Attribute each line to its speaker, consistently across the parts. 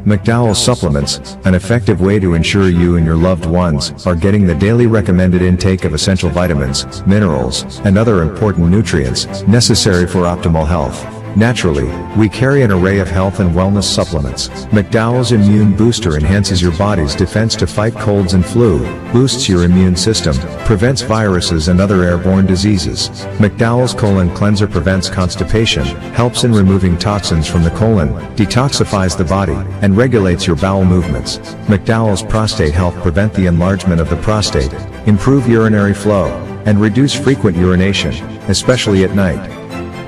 Speaker 1: McDowell's supplements, an effective way to ensure you and your loved ones are getting the daily recommended intake of essential vitamins, minerals, and other important nutrients necessary for optimal health. Naturally, we carry an array of health and wellness supplements. McDowell's Immune Booster enhances your body's defense to fight colds and flu, boosts your immune system, prevents viruses and other airborne diseases. McDowell's Colon Cleanser prevents constipation, helps in removing toxins from the colon, detoxifies the body, and regulates your bowel movements. McDowell's Prostate Health prevent the enlargement of the prostate, improve urinary flow, and reduce frequent urination, especially at night.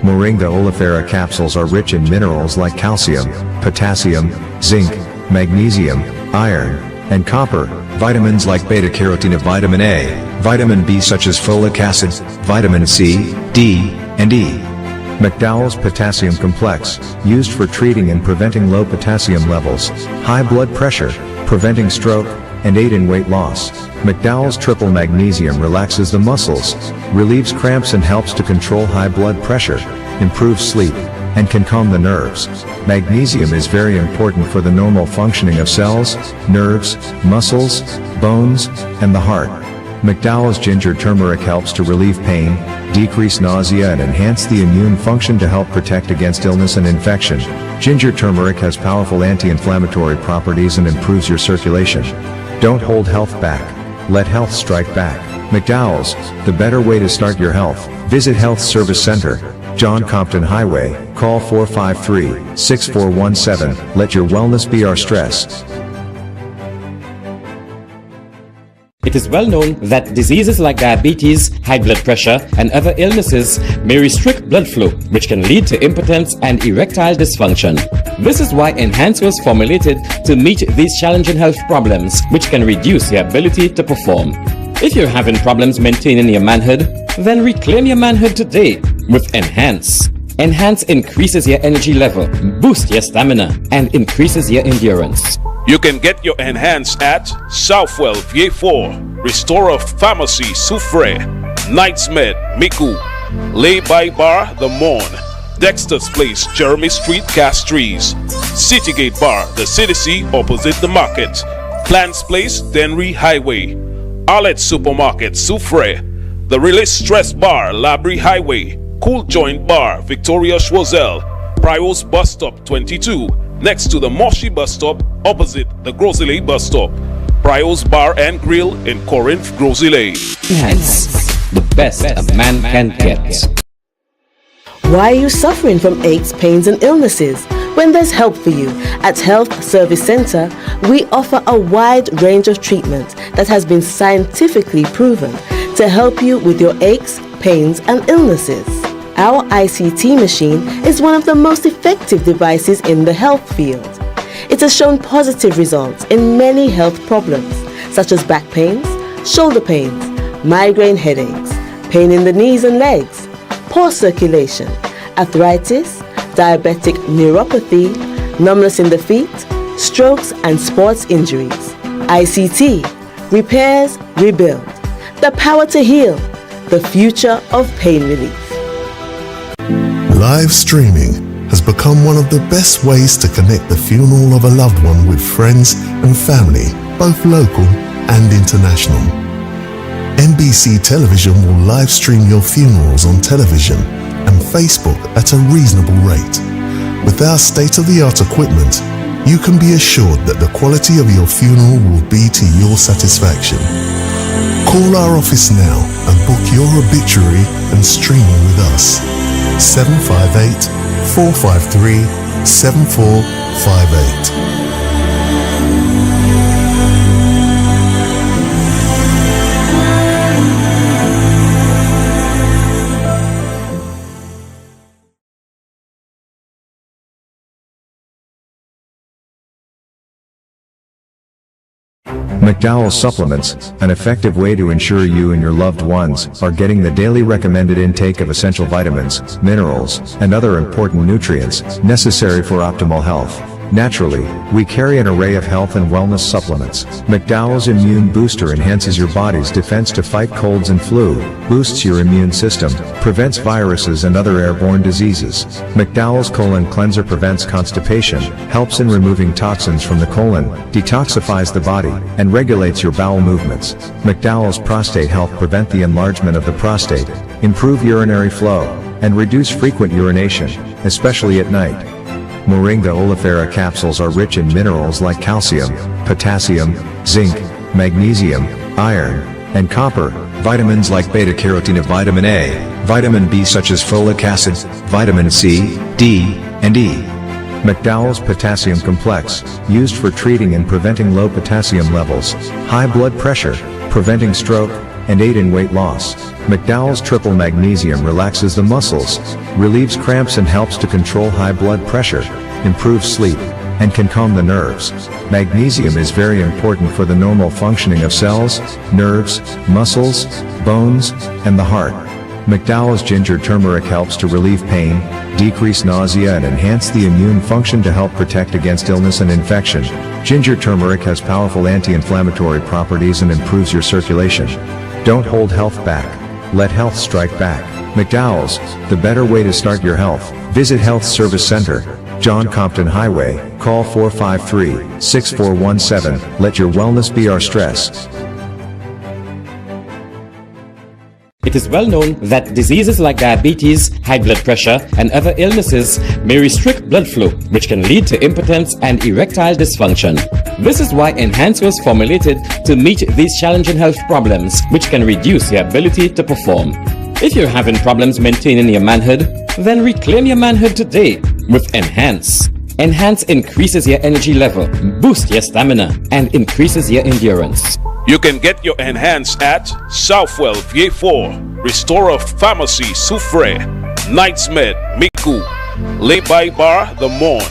Speaker 1: Moringa oleifera capsules are rich in minerals like calcium, potassium, zinc, magnesium, iron, and copper, vitamins like beta-carotene, vitamin A, vitamin B such as folic acid, vitamin C, D, and E. McDowell's Potassium Complex, used for treating and preventing low potassium levels, high blood pressure, preventing stroke, and aid in weight loss. McDowell's Triple Magnesium relaxes the muscles, relieves cramps and helps to control high blood pressure, improves sleep, and can calm the nerves. Magnesium is very important for the normal functioning of cells, nerves, muscles, bones, and the heart. McDowell's Ginger Turmeric helps to relieve pain, decrease nausea and enhance the immune function to help protect against illness and infection. Ginger turmeric has powerful anti-inflammatory properties and improves your circulation. Don't hold health back. Let health strike back. McDowell's, the better way to start your health. Visit Health Service Center, John Compton Highway, call 453-6417. Let your wellness be our stress.
Speaker 2: It is well known that diseases like diabetes, high blood pressure, and other illnesses may restrict blood flow, which can lead to impotence and erectile dysfunction. This is why Enhance was formulated to meet these challenging health problems, which can reduce your ability to perform. If you're having problems maintaining your manhood, then reclaim your manhood today with Enhance. Enhance increases your energy level, boosts your stamina, and increases your endurance.
Speaker 3: You can get your Enhance at Southwell VA4, Restorer Pharmacy Soufre, Knights Med Miku, Lay by Bar The Morn, Dexter's Place Jeremy Street Castries, Citygate Bar The City opposite the market, Plants Place Denry Highway, Arlette Supermarket Soufre, The Release Stress Bar Labrie Highway, Cool Joint Bar Victoria Schwazel, Prios Bus Stop 22, next to the Moshi Bus Stop, opposite the Grosley Bus Stop. Prios Bar and Grill in Corinth, Grosley.
Speaker 2: Enhance, the best a man can get.
Speaker 4: Why are you suffering from aches, pains, and illnesses? When there's help for you at Health Service Center, we offer a wide range of treatment that has been scientifically proven to help you with your aches, pains, and illnesses. Our ICT machine is one of the most effective devices in the health field. It has shown positive results in many health problems, such as back pains, shoulder pains, migraine headaches, pain in the knees and legs, poor circulation, arthritis, diabetic neuropathy, numbness in the feet, strokes and sports injuries. ICT, repairs, rebuild, the power to heal, the future of pain relief.
Speaker 5: Live streaming has become one of the best ways to connect the funeral of a loved one with friends and family, both local and international. NBC Television will live stream your funerals on television and Facebook at a reasonable rate. With our state-of-the-art equipment, you can be assured that the quality of your funeral will be to your satisfaction. Call our office now and book your obituary and streaming with us. 758-453-7458.
Speaker 1: McDowell's supplements, an effective way to ensure you and your loved ones are getting the daily recommended intake of essential vitamins, minerals, and other important nutrients necessary for optimal health. Naturally, we carry an array of health and wellness supplements. McDowell's Immune Booster enhances your body's defense to fight colds and flu, boosts your immune system, prevents viruses and other airborne diseases. McDowell's Colon Cleanser prevents constipation, helps in removing toxins from the colon, detoxifies the body, and regulates your bowel movements. McDowell's Prostate Health prevent the enlargement of the prostate, improve urinary flow, and reduce frequent urination, especially at night. Moringa oleifera capsules are rich in minerals like calcium, potassium, zinc, magnesium, iron, and copper, vitamins like beta-carotene, vitamin A, vitamin B such as folic acid, vitamin C, D, and E. McDowell's Potassium Complex, used for treating and preventing low potassium levels, high blood pressure, preventing stroke, and aid in weight loss. McDowell's Triple Magnesium relaxes the muscles, relieves cramps and helps to control high blood pressure, improves sleep, and can calm the nerves. Magnesium is very important for the normal functioning of cells, nerves, muscles, bones, and the heart. McDowell's Ginger Turmeric helps to relieve pain, decrease nausea and enhance the immune function to help protect against illness and infection. Ginger turmeric has powerful anti-inflammatory properties and improves your circulation. Don't hold health back. Let health strike back. McDowell's, the better way to start your health. Visit Health Service Center, John Compton Highway, call 453-6417. Let your wellness be our stress.
Speaker 2: It is well known that diseases like diabetes, high blood pressure, and other illnesses may restrict blood flow, which can lead to impotence and erectile dysfunction. This is why Enhance was formulated to meet these challenging health problems, which can reduce your ability to perform. If you're having problems maintaining your manhood, then reclaim your manhood today with Enhance. Enhance increases your energy level, boosts your stamina, and increases your endurance.
Speaker 3: You can get your Enhance at Southwell VA4, Restorer Pharmacy Soufre, Knightsmed Miku, Lay-by Bar The Morn,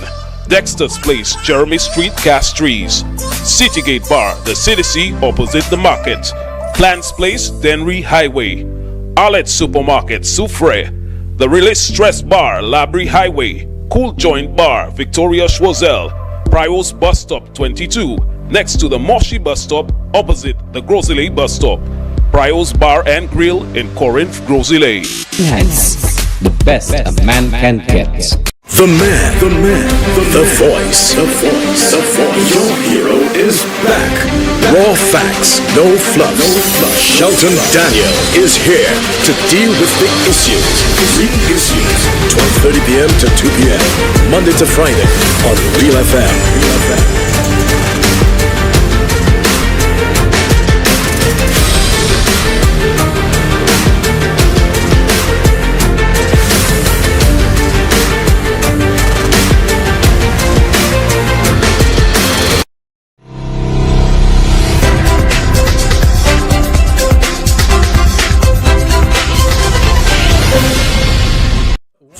Speaker 3: Dexter's Place Jeremy Street Castries, Citygate Bar The CDC opposite the market, Clans Place Denry Highway, Arlette Supermarket Soufre, The Release Stress Bar Labrie Highway, Cool Joint Bar Victoria Schwazel, Prios Bus Stop 22, next to the Moshi Bus Stop, opposite the Grosley Bus Stop. Prios Bar and Grill in Corinth, Grosley.
Speaker 2: Enhance, the best a man can get.
Speaker 6: The man, the voice. Your hero is back. Raw facts, no fluffs. Shelton Daniel is here to deal with the issues. Real issues. 12:30 p.m. to 2 p.m. Monday to Friday on Real FM.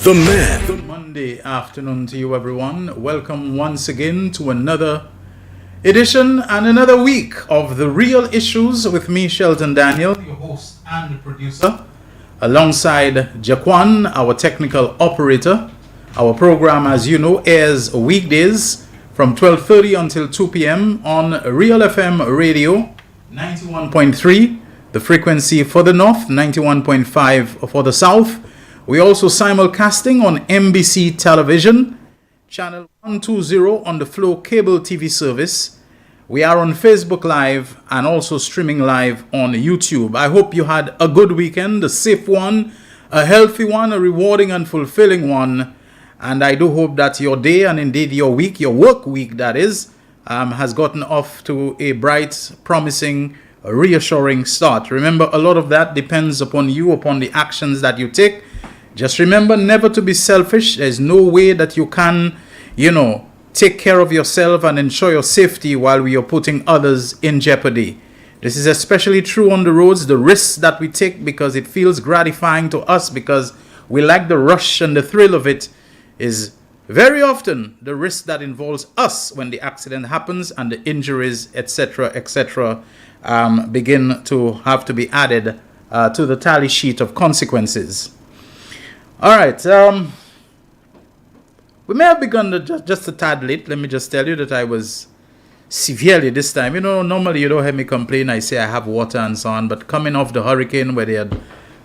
Speaker 6: The man.
Speaker 7: Good Monday afternoon to you, everyone. Welcome once again to another edition and another week of The Real Issues with me, Shelton Daniel, your host and producer, alongside Jaquan, our technical operator. Our program, as you know, airs weekdays from 12:30 until 2 p.m. on Real FM Radio 91.3, the frequency for the North, 91.5 for the South. We also simulcasting on NBC Television, channel 120 on the Flow Cable TV service. We are on Facebook Live and also streaming live on YouTube. I hope you had a good weekend, a safe one, a healthy one, a rewarding and fulfilling one. And I do hope that your day and indeed your week, your work week that is, has gotten off to a bright, promising, reassuring start. Remember, a lot of that depends upon you, upon the actions that you take. Just remember never to be selfish. There's no way that you can, take care of yourself and ensure your safety while we are putting others in jeopardy. This is especially true on the roads, the risks that we take because it feels gratifying to us because we like the rush and the thrill of it is very often the risk that involves us when the accident happens and the injuries, etc., begin to have to be added to the tally sheet of consequences. All right. We may have begun just a tad late. Let me just tell you that I was severely this time. Normally you don't hear me complain. I say I have water and so on. But coming off the hurricane where they had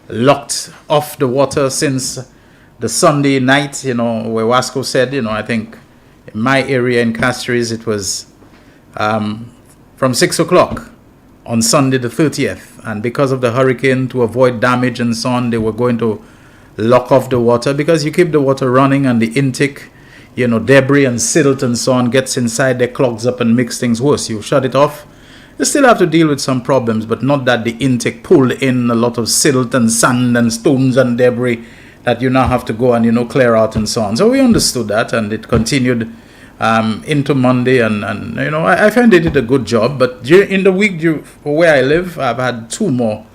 Speaker 7: locked off the water since the Sunday night, where Wasco said, I think in my area in Castries, it was from 6 o'clock on Sunday the 30th. And because of the hurricane, to avoid damage and so on, they were going to lock off the water, because you keep the water running and the intake, debris and silt and so on gets inside there, clogs up and makes things worse. You shut it off. You still have to deal with some problems, but not that the intake pulled in a lot of silt and sand and stones and debris that you now have to go and, clear out and so on. So we understood that, and it continued into Monday, and I find they did a good job. But in the week where I live, I've had 2 more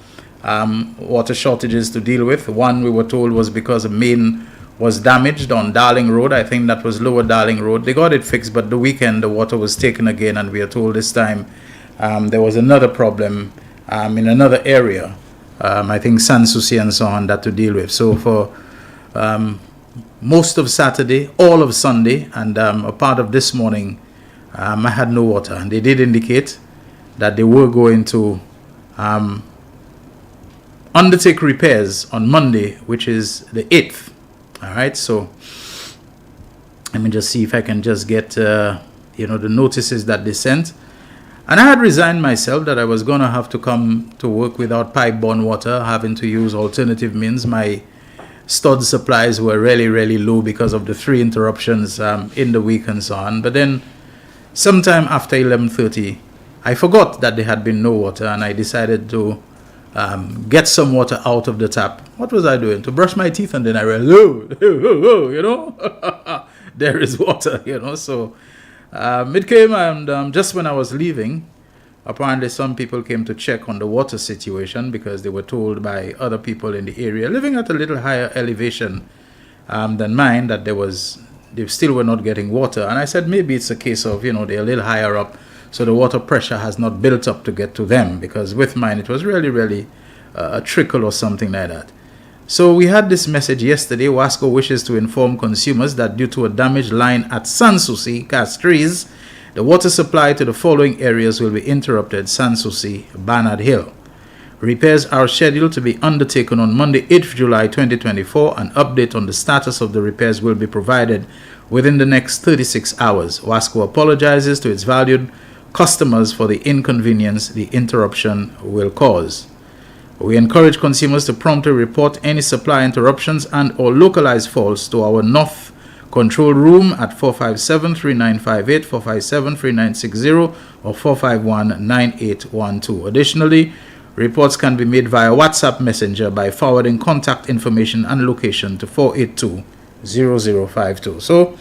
Speaker 7: water shortages to deal with. One, we were told, was because a main was damaged on Darling Road. I think that was Lower Darling Road. They got it fixed, but the weekend the water was taken again, and we are told this time there was another problem in another area. I think Sanssouci and so on, that to deal with. So for most of Saturday, all of Sunday, and a part of this morning, I had no water. And they did indicate that they were going to undertake repairs on Monday, which is the 8th. All right, so let me just see if I can just get the notices that they sent. And I had resigned myself that I was going to have to come to work without pipe-borne water, having to use alternative means. My stud supplies were really, really low because of the 3 interruptions in the week and so on. But then sometime after 11:30, I forgot that there had been no water, and I decided to get some water out of the tap. What was I doing? To brush my teeth, and then I realized, there is water, So it came, and just when I was leaving, apparently some people came to check on the water situation, because they were told by other people in the area living at a little higher elevation than mine that they still were not getting water. And I said maybe it's a case of, they're a little higher up, so the water pressure has not built up to get to them, because with mine it was really, really a trickle or something like that. So we had this message yesterday. Wasco wishes to inform consumers that due to a damaged line at Sanssouci, Castries, the water supply to the following areas will be interrupted: Sanssouci, Barnard Hill. Repairs are scheduled to be undertaken on Monday, 8th July 2024. An update on the status of the repairs will be provided within the next 36 hours. Wasco apologizes to its valued customers for the inconvenience the interruption will cause. We encourage consumers to promptly report any supply interruptions and or localized faults to our North Control Room at 457-3958, 457-3960, or 451-9812. Additionally, reports can be made via WhatsApp Messenger by forwarding contact information and location to 482-0052. So,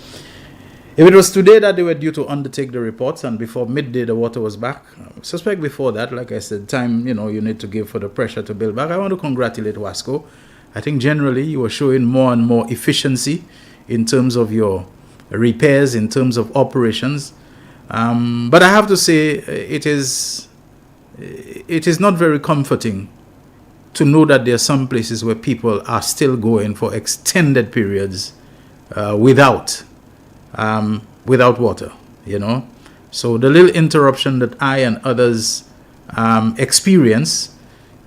Speaker 7: if it was today that they were due to undertake the reports, and before midday the water was back, I suspect before that, like I said, time you need to give for the pressure to build back. I want to congratulate Wasco. I think generally you are showing more and more efficiency in terms of your repairs, in terms of operations. But I have to say it is not very comforting to know that there are some places where people are still going for extended periods without water, So the little interruption that I and others experience,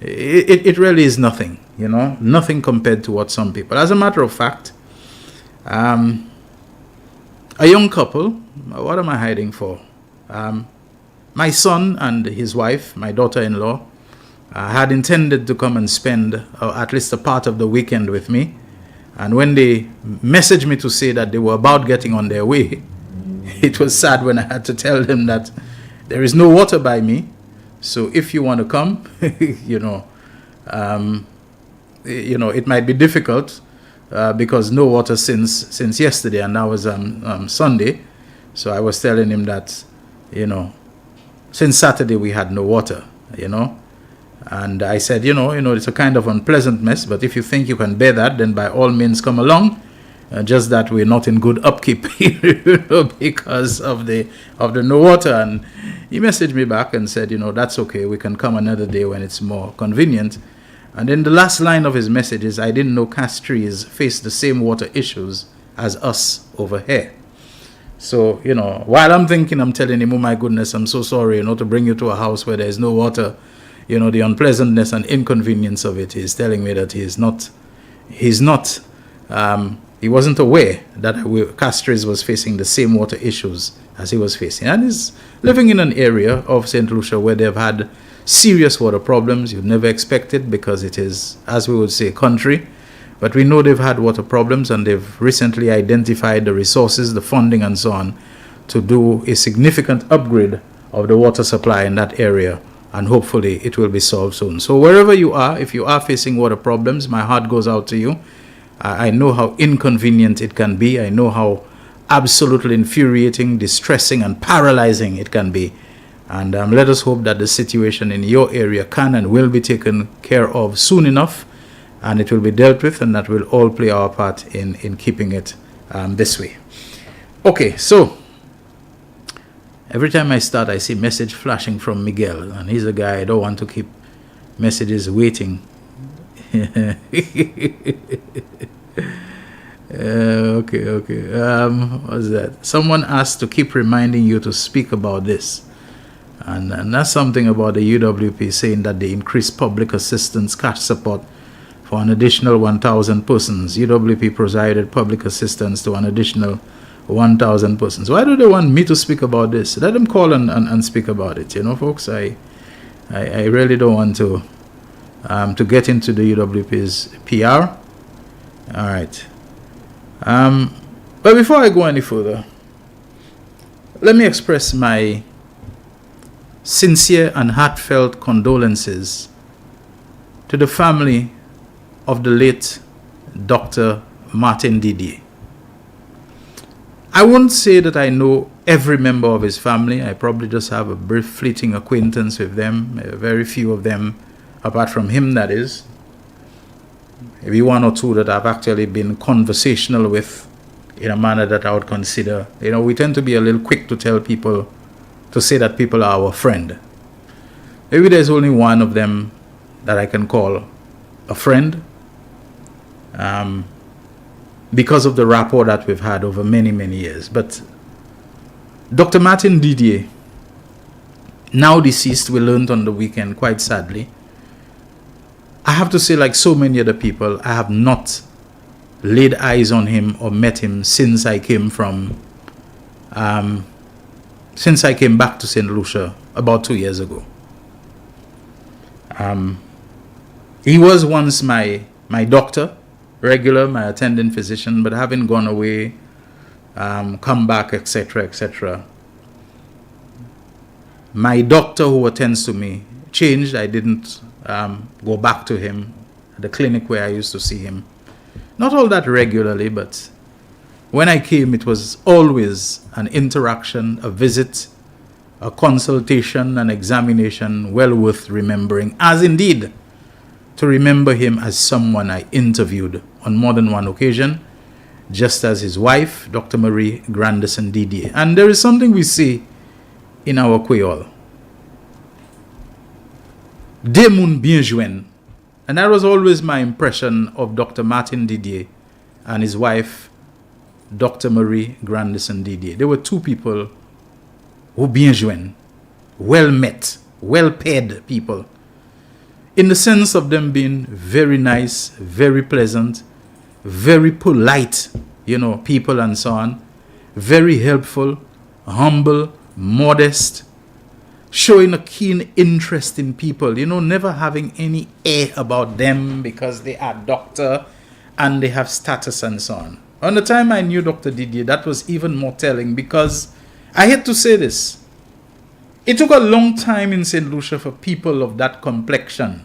Speaker 7: it really is nothing, nothing compared to what some people. As a matter of fact, a young couple, what am I hiding for? My son and his wife, my daughter-in-law, had intended to come and spend at least a part of the weekend with me. And when they messaged me to say that they were about getting on their way, it was sad when I had to tell them that there is no water by me. So if you want to come, it might be difficult because no water since yesterday, and that was Sunday. So I was telling him that, since Saturday we had no water, And I said, it's a kind of unpleasant mess, but if you think you can bear that, then by all means come along. Just that we're not in good upkeep because of the no water. And he messaged me back and said, that's okay. We can come another day when it's more convenient. And then the last line of his message is, I didn't know Castries faced the same water issues as us over here. So, while I'm thinking, I'm telling him, oh my goodness, I'm so sorry, to bring you to a house where there's no water, the unpleasantness and inconvenience of it. He's telling me that he wasn't aware that Castries was facing the same water issues as he was facing. And he's living in an area of St. Lucia where they've had serious water problems. You'd never expect it because it is, as we would say, country. But we know they've had water problems, and they've recently identified the resources, the funding and so on, to do a significant upgrade of the water supply in that area. And hopefully it will be solved soon. So wherever you are, if you are facing water problems, my heart goes out to you. I know how inconvenient it can be. I know how absolutely infuriating, distressing, and paralyzing it can be. And let us hope that the situation in your area can and will be taken care of soon enough, and it will be dealt with, and that we'll all play our part in keeping it this way. Okay, so every time I start, I see message flashing from Miguel, and he's a guy I don't want to keep messages waiting. Okay. What's that? Someone asked to keep reminding you to speak about this. And that's something about the UWP saying that they increased public assistance cash support for an additional 1,000 persons. UWP provided public assistance to an additional 1,000 persons. Why do they want me to speak about this? Let them call and speak about it. Folks, I really don't want to get into the UWP's PR. All right. But before I go any further, let me express my sincere and heartfelt condolences to the family of the late Dr. Martin Didier. I won't say that I know every member of his family. I probably just have a brief fleeting acquaintance with them, very few of them, apart from him, that is. Maybe one or two that I've actually been conversational with in a manner that I would consider. We tend to be a little quick to tell people, to say that people are our friend. Maybe there's only one of them that I can call a friend, because of the rapport that we've had over many, many years. But Dr. Martin Didier, now deceased, we learned on the weekend, quite sadly. I have to say, like so many other people, I have not laid eyes on him or met him since I came back to St. Lucia about 2 years ago. He was once my doctor, regular, my attending physician, but having gone away, come back, etc., my doctor who attends to me changed. I didn't go back to him at the clinic where I used to see him. Not all that regularly, but when I came, it was always an interaction, a visit, a consultation, an examination well worth remembering, as indeed to remember him as someone I interviewed on more than one occasion, just as his wife, Dr. Marie Grandison Didier. And there is something we see in our Creole. De moun bien jouen. And that was always my impression of Dr. Martin Didier and his wife, Dr. Marie Grandison Didier. They were two people who bien jouen, well met, well paid people, in the sense of them being very nice, very pleasant, very polite, people and so on, very helpful, humble, modest, showing a keen interest in people, never having any air about them because they are doctor and they have status and so on. On the time I knew Dr. Didier, that was even more telling, because I hate to say this, it took a long time in St. Lucia for people of that complexion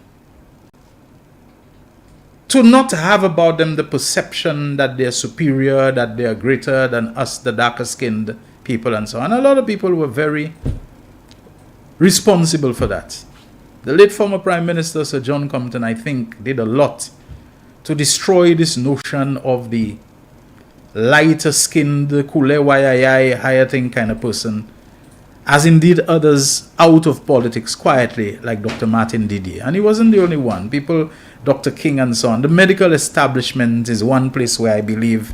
Speaker 7: to not have about them the perception that they're superior, that they're greater than us, the darker skinned people and so on. A lot of people were very responsible for that. The late former Prime Minister, Sir John Compton, I think, did a lot to destroy this notion of the lighter skinned, kule wayayay, higher thing kind of person, as indeed others out of politics quietly, like Dr. Martin Didier. And he wasn't the only one. People, Dr. King and so on. The medical establishment is one place where I believe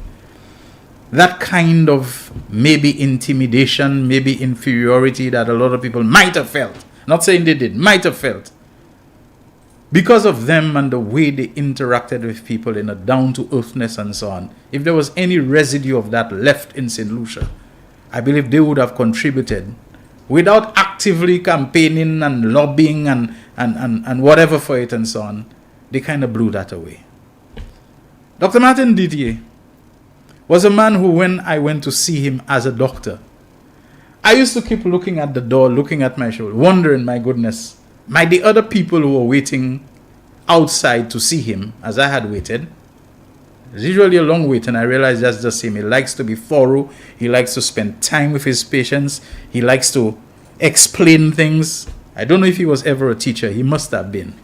Speaker 7: that kind of maybe intimidation, maybe inferiority that a lot of people might have felt. Not saying they did, might have felt. Because of them and the way they interacted with people in a down-to-earthness and so on. If there was any residue of that left in St. Lucia, I believe they would have contributed without actively campaigning and lobbying and whatever for it and so on. They kind of blew that away. Dr. Martin Didier was a man who, when I went to see him as a doctor, I used to keep looking at the door, looking at my shoulder, wondering, my goodness, might the other people who were waiting outside to see him, as I had waited, it's usually a long wait, and I realized that's just him. He likes to be thorough. He likes to spend time with his patients. He likes to explain things. I don't know if he was ever a teacher. He must have been.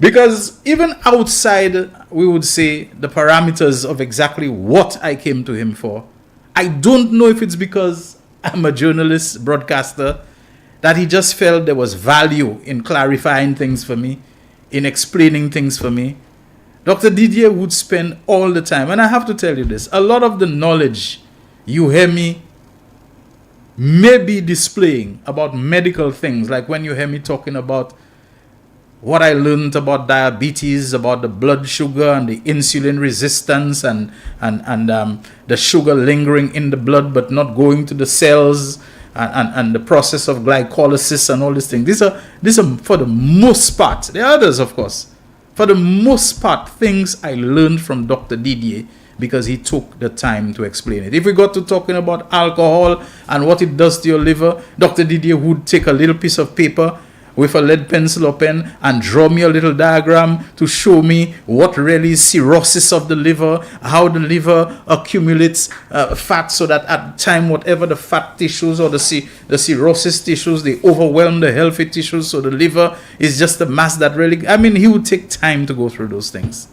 Speaker 7: Because even outside, we would say, the parameters of exactly what I came to him for, I don't know if it's because I'm a journalist, broadcaster, that he just felt there was value in clarifying things for me, in explaining things for me. Dr. Didier would spend all the time, and I have to tell you this, a lot of the knowledge you hear me maybe displaying about medical things, like when you hear me talking about what I learned about diabetes, about the blood sugar and the insulin resistance and the sugar lingering in the blood but not going to the cells, and the process of glycolysis and all these things. These are for the most part, there are others of course, for the most part things I learned from Dr. Didier because he took the time to explain it. If we got to talking about alcohol and what it does to your liver, Dr. Didier would take a little piece of paper with a lead pencil or pen and draw me a little diagram to show me what really is cirrhosis of the liver, how the liver accumulates fat so that at time whatever the fat tissues or the cirrhosis tissues, they overwhelm the healthy tissues, so the liver is just a mass that really, I mean, he would take time to go through those things.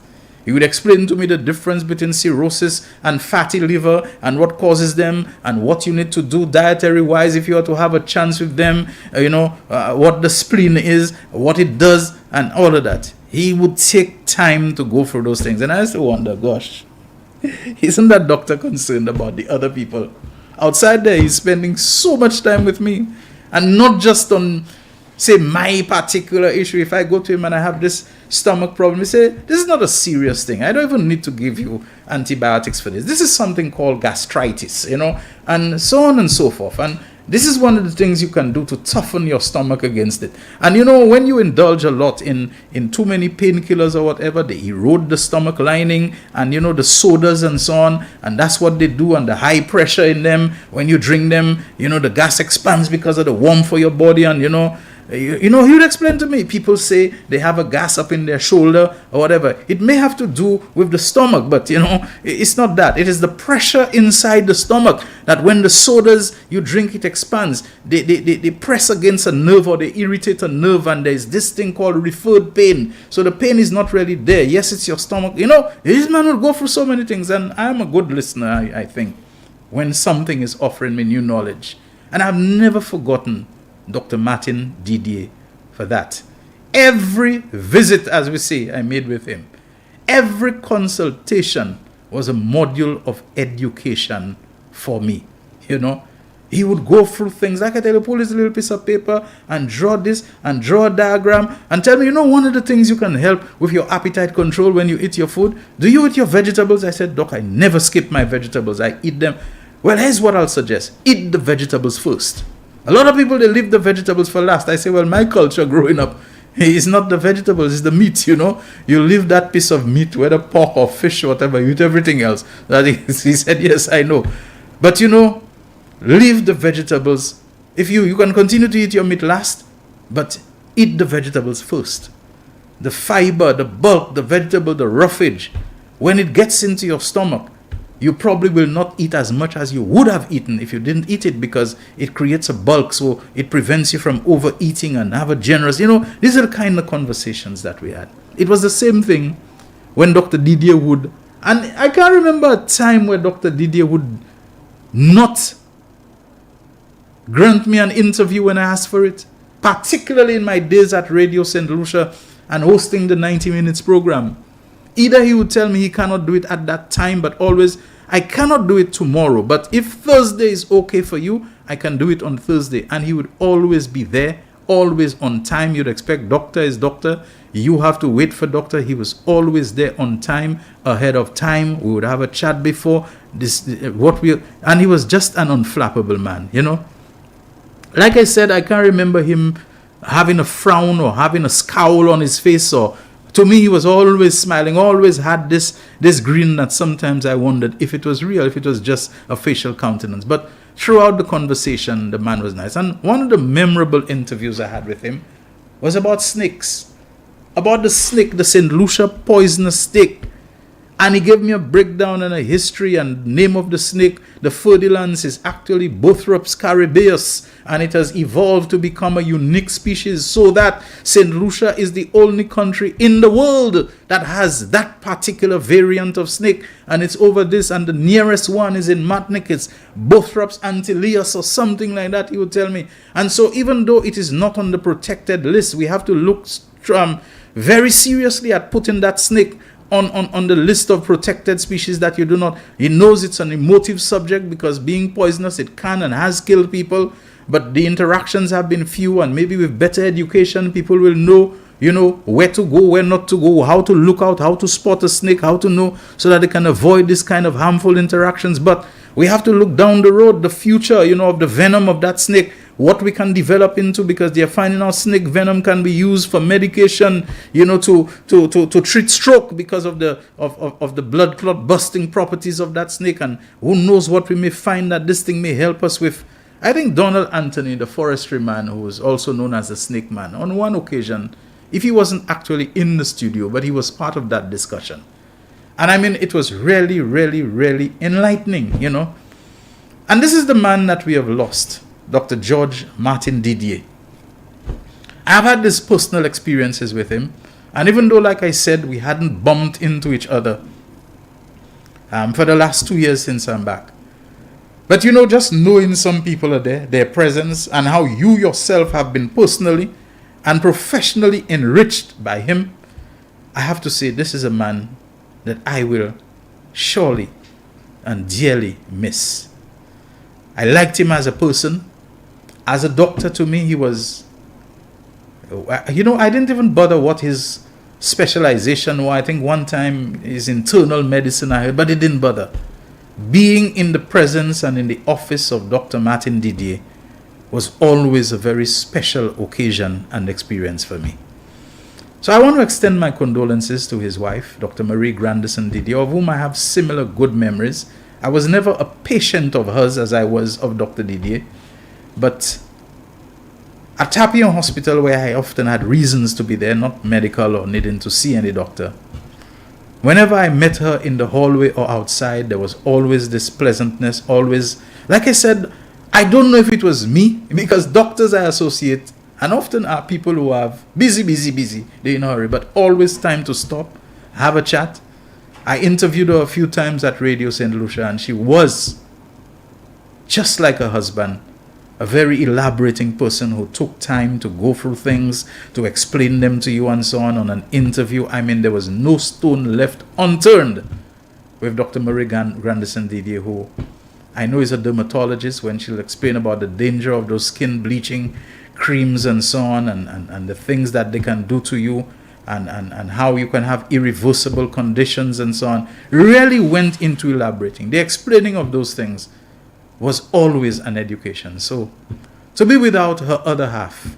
Speaker 7: He would explain to me the difference between cirrhosis and fatty liver and what causes them and what you need to do dietary-wise if you are to have a chance with them, what the spleen is, what it does, and all of that. He would take time to go through those things. And I used to wonder, gosh, isn't that doctor concerned about the other people? Outside there, he's spending so much time with me. And not just on, say, my particular issue. If I go to him and I have this stomach problem, he say, this is not a serious thing. I don't even need to give you antibiotics for this. This is something called gastritis, and so on and so forth. And this is one of the things you can do to toughen your stomach against it. And when you indulge a lot in too many painkillers or whatever, they erode the stomach lining and the sodas and so on, and that's what they do. And the high pressure in them, when you drink them, the gas expands because of the warmth for your body. And he would explain to me, people say they have a gas up in their shoulder or whatever. It may have to do with the stomach, but it's not that. It is the pressure inside the stomach that when the sodas you drink, it expands. They press against a nerve or they irritate a nerve, and there's this thing called referred pain. So the pain is not really there. Yes, it's your stomach. This man will go through so many things, and I'm a good listener, I think, when something is offering me new knowledge. And I've never forgotten Dr. Martin Didier for that. Every visit, as we say, I made with him, every consultation was a module of education for me. He would go through things, like I tell you, pull this little piece of paper and draw this and draw a diagram and tell me, one of the things you can help with your appetite control when you eat your food, do you eat your vegetables? I said, Doc, I never skip my vegetables. I eat them. Well, here's what I'll suggest. Eat the vegetables first. A lot of people, they leave the vegetables for last. I say, well, my culture growing up, it's not the vegetables, it's the meat, You leave that piece of meat, whether pork or fish or whatever, you eat everything else. He said, yes, I know. But, leave the vegetables. If you can continue to eat your meat last, but eat the vegetables first. The fiber, the bulk, the vegetable, the roughage, when it gets into your stomach, you probably will not eat as much as you would have eaten if you didn't eat it, because it creates a bulk, so it prevents you from overeating and have a generous, these are the kind of conversations that we had. It was the same thing when Dr. Didier would, and I can't remember a time where Dr. Didier would not grant me an interview when I asked for it, particularly in my days at Radio St. Lucia and hosting the 90 Minutes program. Either he would tell me he cannot do it at that time, but always, I cannot do it tomorrow, but if Thursday is okay for you, I can do it on Thursday. And he would always be there, always on time. You'd expect doctor is doctor. You have to wait for doctor. He was always there on time, ahead of time. We would have a chat before this, and he was just an unflappable man, you know. Like I said, I can't remember him having a frown or having a scowl on his face. Or to me, he was always smiling, always had this grin that sometimes I wondered if it was real, if it was just a facial countenance. But throughout the conversation, the man was nice. And one of the memorable interviews I had with him was about snakes. About the snake, the St. Lucia poisonous snake. And he gave me a breakdown and a history and name of the snake. The Ferdinands is actually Bothrops caribeus, and it has evolved to become a unique species, so that St. Lucia is the only country in the world that has that particular variant of snake, and it's over this, and the nearest one is in Martinique. It's Bothrops antileus or something like that, he would tell me. And so even though it is not on the protected list, we have to look very seriously at putting that snake on the list of protected species that you do not. He knows it's an emotive subject because being poisonous, it can and has killed people, but the interactions have been few, and maybe with better education, people will know, you know, where to go, where not to go, how to look out, how to spot a snake, how to know, so that they can avoid this kind of harmful interactions. But we have to look down the road, the future, you know, of the venom of that snake, what we can develop into, because they are finding out snake venom can be used for medication, you know, to treat stroke because of the blood clot busting properties of that snake. And who knows what we may find that this thing may help us with. I think Donald Anthony, the forestry man, who was also known as the snake man, on one occasion, if he wasn't actually in the studio, but he was part of that discussion. And I mean, it was really, really, really enlightening, you know. And this is the man that we have lost, Dr. George Martin Didier. I've had these personal experiences with him. And even though, like I said, we hadn't bumped into each other for the last 2 years since I'm back. But, you know, just knowing some people are there, their presence, and how you yourself have been personally and professionally enriched by him, I have to say this is a man that I will surely and dearly miss. I liked him as a person. As a doctor, to me, he was, you know, I didn't even bother what his specialization was. I think one time is internal medicine, I heard, but it didn't bother. Being in the presence and in the office of Dr. Martin Didier was always a very special occasion and experience for me. So I want to extend my condolences to his wife, Dr. Marie Grandison Didier, of whom I have similar good memories. I was never a patient of hers as I was of Dr. Didier, but at Tapion Hospital, where I often had reasons to be there, not medical or needing to see any doctor, whenever I met her in the hallway or outside, there was always this pleasantness, always, like I said, I don't know if it was me, because doctors I associate, and often are people who have busy, they're in a hurry, but always time to stop, have a chat. I interviewed her a few times at Radio St. Lucia, and she was, just like her husband, a very elaborating person who took time to go through things, to explain them to you and so on an interview. I mean, there was no stone left unturned with Dr. Marie Grandison Didier, who I know is a dermatologist, when she'll explain about the danger of those skin bleaching creams and so on, and the things that they can do to you, and how you can have irreversible conditions and so on. Really went into elaborating. The explaining of those things was always an education. So to be without her other half,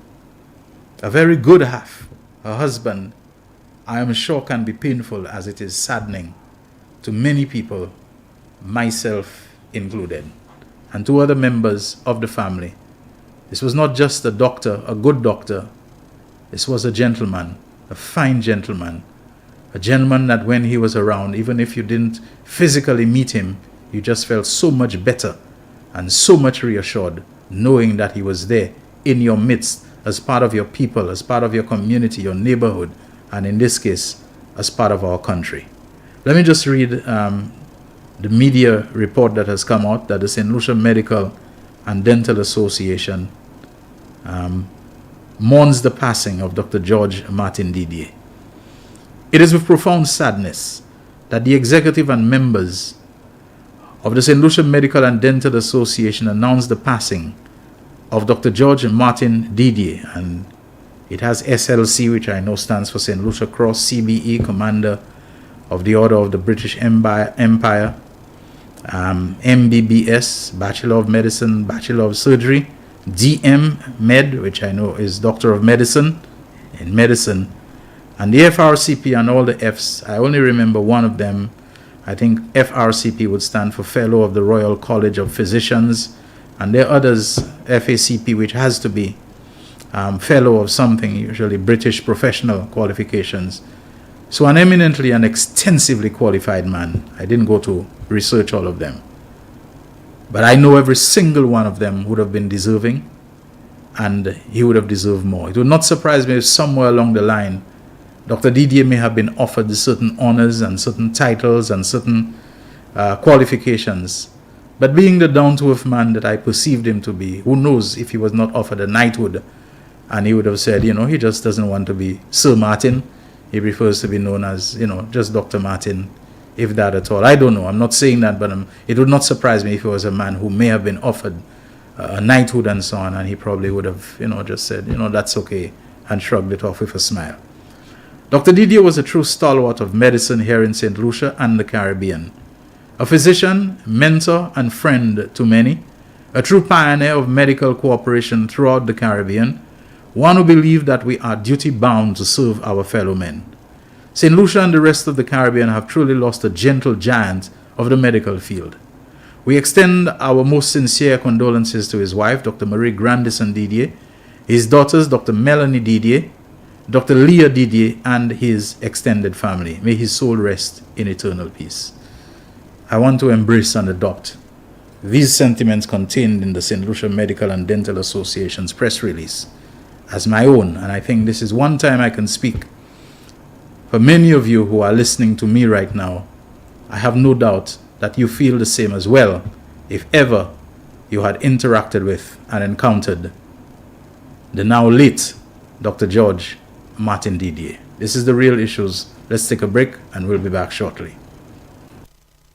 Speaker 7: a very good half, her husband, I am sure can be painful, as it is saddening to many people, myself included, and to other members of the family. This was not just a doctor, a good doctor. This was a gentleman, a fine gentleman, a gentleman that when he was around, even if you didn't physically meet him, you just felt so much better and so much reassured knowing that he was there in your midst, as part of your people, as part of your community, your neighborhood, and in this case, as part of our country. Let me just read the media report that has come out, that the St. Lucia Medical and Dental Association mourns the passing of Dr. George Martin Didier. It is with profound sadness that the executive and members of the St. Lucia Medical and Dental Association announced the passing of Dr. George Martin Didier, and it has SLC, which I know stands for St. Lucia Cross, CBE, Commander of the Order of the British Empire, MBBS, Bachelor of Medicine, Bachelor of Surgery, DM Med, which I know is Doctor of Medicine in Medicine, and the FRCP and all the Fs. I only remember one of them. I think FRCP would stand for Fellow of the Royal College of Physicians, and there are others, FACP, which has to be Fellow of something, usually British professional qualifications. So an eminently and extensively qualified man. I didn't go to research all of them, but I know every single one of them would have been deserving, and he would have deserved more. It would not surprise me if somewhere along the line Dr. Didier may have been offered certain honors and certain titles and certain qualifications, but being the down-to-earth man that I perceived him to be, who knows if he was not offered a knighthood and he would have said, he just doesn't want to be Sir Martin. He prefers to be known as, just Dr. Martin, if that at all. I don't know. I'm not saying that, but it would not surprise me if he was a man who may have been offered a knighthood and so on, and he probably would have, just said, that's okay, and shrugged it off with a smile. Dr. Didier was a true stalwart of medicine here in St. Lucia and the Caribbean. A physician, mentor, and friend to many, a true pioneer of medical cooperation throughout the Caribbean, one who believed that we are duty-bound to serve our fellow men. St. Lucia and the rest of the Caribbean have truly lost a gentle giant of the medical field. We extend our most sincere condolences to his wife, Dr. Marie Grandison Didier, his daughters, Dr. Melanie Didier, Dr. Leah Didier, and his extended family. May his soul rest in eternal peace. I want to embrace and adopt these sentiments contained in the St. Lucia Medical and Dental Association's press release as my own, and I think this is one time I can speak for many of you who are listening to me right now. I have no doubt that you feel the same as well, if ever you had interacted with and encountered the now late Dr. George Martin Didier. This is The Real Issues. Let's take a break and we'll be back shortly.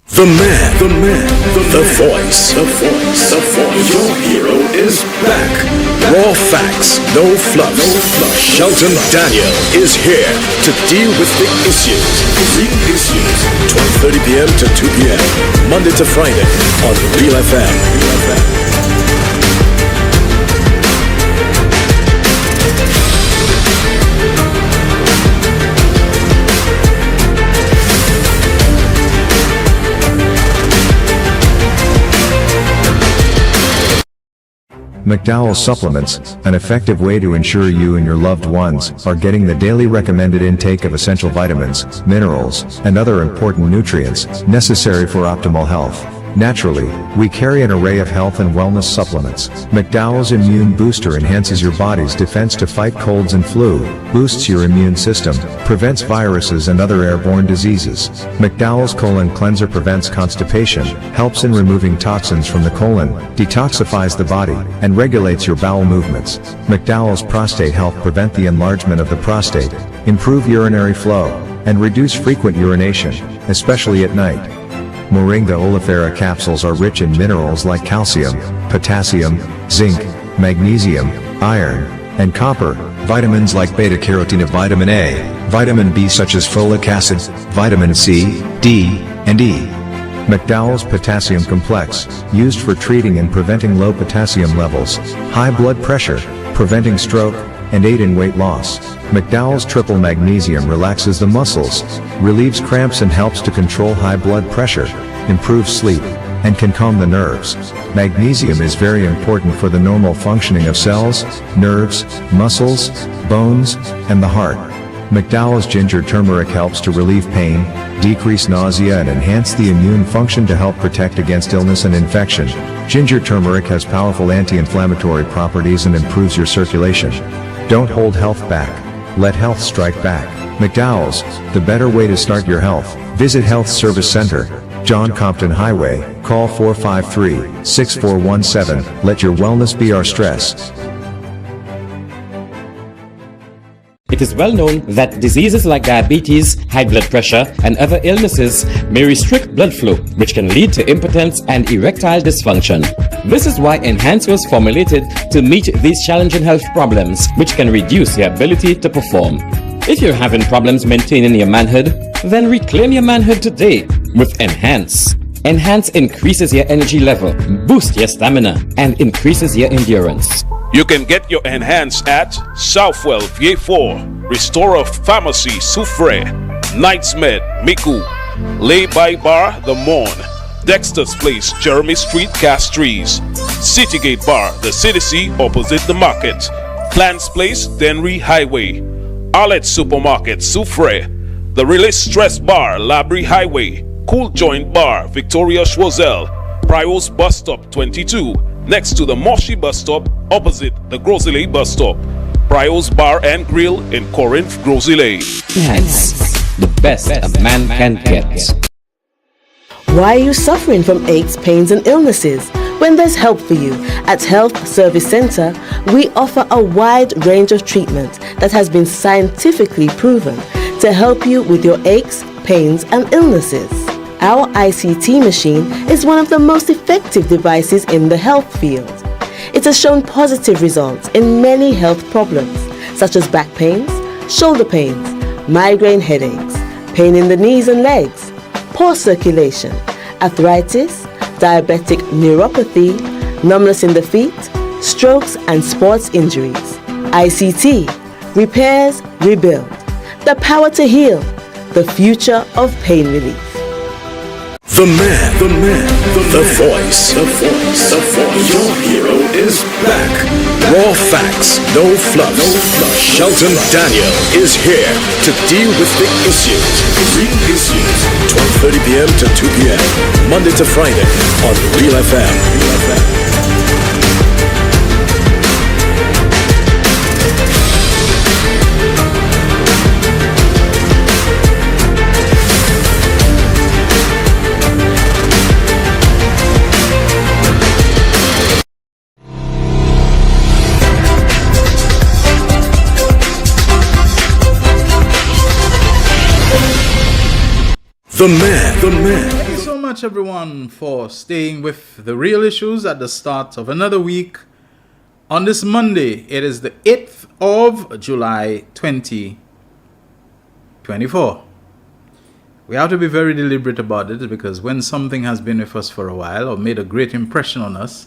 Speaker 6: The voice. Your hero is back. Raw facts, no fluff. Shelton Daniel is here to deal with the issues. Real issues. 12:30 p.m. to 2 p.m. Monday to Friday on Real FM.
Speaker 1: McDowell's Supplements, an effective way to ensure you and your loved ones are getting the daily recommended intake of essential vitamins, minerals, and other important nutrients necessary for optimal health. Naturally, we carry an array of health and wellness supplements. McDowell's Immune Booster enhances your body's defense to fight colds and flu, boosts your immune system, prevents viruses and other airborne diseases. McDowell's Colon Cleanser prevents constipation, helps in removing toxins from the colon, detoxifies the body, and regulates your bowel movements. McDowell's Prostate Health prevent the enlargement of the prostate, improve urinary flow, and reduce frequent urination, especially at night. Moringa oleifera capsules are rich in minerals like calcium, potassium, zinc, magnesium, iron, and copper, vitamins like beta-carotene, vitamin A, vitamin B such as folic acid, vitamin C, D, and E. McDowell's Potassium Complex, used for treating and preventing low potassium levels, high blood pressure, preventing stroke, and aid in weight loss. McDowell's Triple Magnesium relaxes the muscles, relieves cramps and helps to control high blood pressure, improves sleep, and can calm the nerves. Magnesium is very important for the normal functioning of cells, nerves, muscles, bones, and the heart. McDowell's Ginger Turmeric helps to relieve pain, decrease nausea and enhance the immune function to help protect against illness and infection. Ginger turmeric has powerful anti-inflammatory properties and improves your circulation. Don't hold health back. Let health strike back. McDowell's, the better way to start your health. Visit Health Service Center, John Compton Highway, call 453-6417. Let your wellness be our stress.
Speaker 2: It is well known that diseases like diabetes, high blood pressure, and other illnesses may restrict blood flow, which can lead to impotence and erectile dysfunction. This is why Enhance was formulated to meet these challenging health problems, which can reduce your ability to perform. If you're having problems maintaining your manhood, then reclaim your manhood today with Enhance. Enhance increases your energy level, boosts your stamina, and increases your endurance.
Speaker 3: You can get your Enhance at Southwell VA4, Restorer Pharmacy Soufre, Knights Med Miku, Lay by Bar The Morn, Dexter's Place Jeremy Street Castries, Citygate Bar The City opposite the market, Clans Place Denry Highway, Arlette Supermarket Soufre, The Release Stress Bar Labrie Highway, Cool Joint Bar Victoria Schwazel, Prios Bus Stop 22, next to the Moshi Bus Stop opposite the Grosley Bus Stop, Prios Bar and Grill in Corinth, Grosley.
Speaker 2: Enhance, the best a man can get.
Speaker 4: Why are you suffering from aches, pains, and illnesses? When there's help for you. At Health Service Center, we offer a wide range of treatment that has been scientifically proven to help you with your aches, pains, and illnesses. Our ICT machine is one of the most effective devices in the health field. It has shown positive results in many health problems, such as back pains, shoulder pains, migraine headaches, pain in the knees and legs, poor circulation, arthritis, diabetic neuropathy, numbness in the feet, strokes and sports injuries. ICT, repairs, rebuild. The power to heal, the future of pain relief.
Speaker 6: The man, the voice. Your hero is back. Raw facts, no fluff. Shelton Daniel is here to deal with the issues. Real issues. 12:30 p.m. to 2 p.m. Monday to Friday on Real FM. The man.
Speaker 7: Thank you so much, everyone, for staying with the real issues at the start of another week. On this Monday, it is the 8th of July, 2024. We have to be very deliberate about it because when something has been with us for a while or made a great impression on us,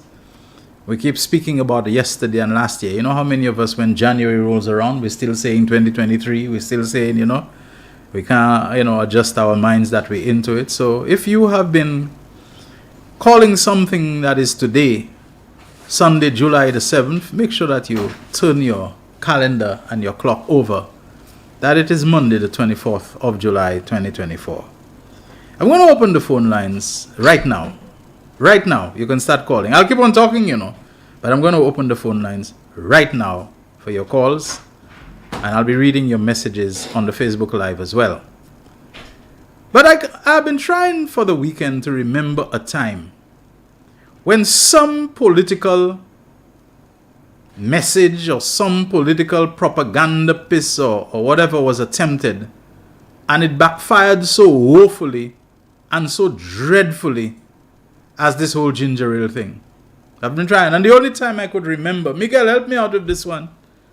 Speaker 7: we keep speaking about yesterday and last year. You know how many of us, when January rolls around, we're still saying 2023, we're still saying, we can't, adjust our minds that we're into it. So if you have been calling something that is today, Sunday, July the 7th, make sure that you turn your calendar and your clock over, that it is Monday, the 24th of July, 2024. I'm going to open the phone lines right now. Right now, you can start calling. I'll keep on talking, but I'm going to open the phone lines right now for your calls. And I'll be reading your messages on the Facebook Live as well. But I've been trying for the weekend to remember a time when some political message or some political propaganda piece or whatever was attempted, and it backfired so woefully and so dreadfully as this whole ginger ale thing. I've been trying, and the only time I could remember, Miguel, help me out with this one.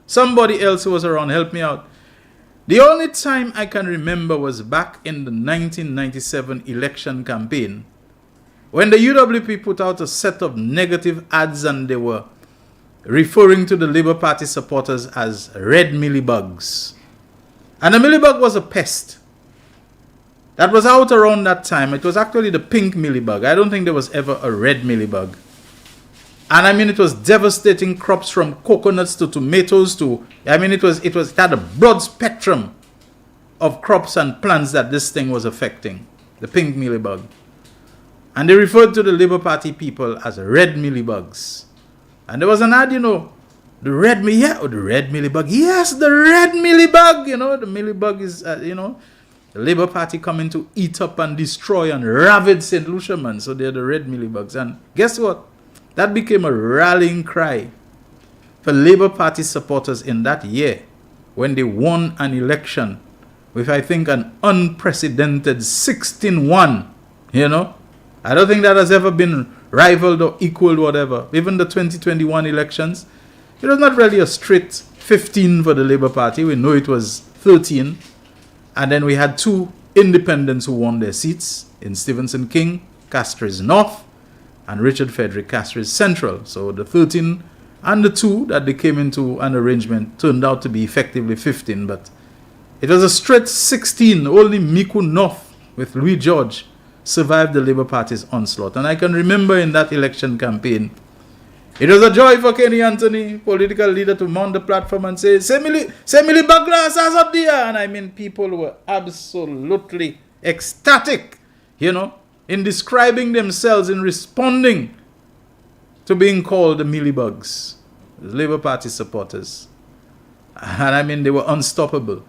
Speaker 7: Somebody else who was around, help me out. The only time I can remember was back in the 1997 election campaign when the UWP put out a set of negative ads and they were referring to the Labour Party supporters as red millibugs. And the millibug was a pest that was out around that time. It was actually the pink millibug. I don't think there was ever a red millibug. And it was devastating crops from coconuts to tomatoes to, it had a broad spectrum of crops and plants that this thing was affecting, the pink millibug. And they referred to the Labour Party people as red millibugs. And there was an ad, the red millibug. Yes, the red millibug, the millibug is, the Labour Party coming to eat up and destroy and ravage St. Lucia, man. So they're the red millibugs. And guess what? That became a rallying cry for Labour Party supporters in that year when they won an election with, I think, an unprecedented 16-1, you know. I don't think that has ever been rivaled or equaled, whatever. Even the 2021 elections, it was not really a straight 15 for the Labour Party. We know it was 13. And then we had 2 independents who won their seats in Stevenson King, Castries North, and Richard Frederick, Castries Central. So the 13 and the 2 that they came into an arrangement turned out to be effectively 15. But it was a straight 16. Only Miku North with Louis George survived the Labour Party's onslaught. And I can remember in that election campaign, it was a joy for Kenny Anthony, political leader, to mount the platform and say, Semili Baglas as up there. And I mean, people were absolutely ecstatic, you know, in describing themselves, in responding to being called the Millibugs, the Labour Party supporters. And I mean, they were unstoppable,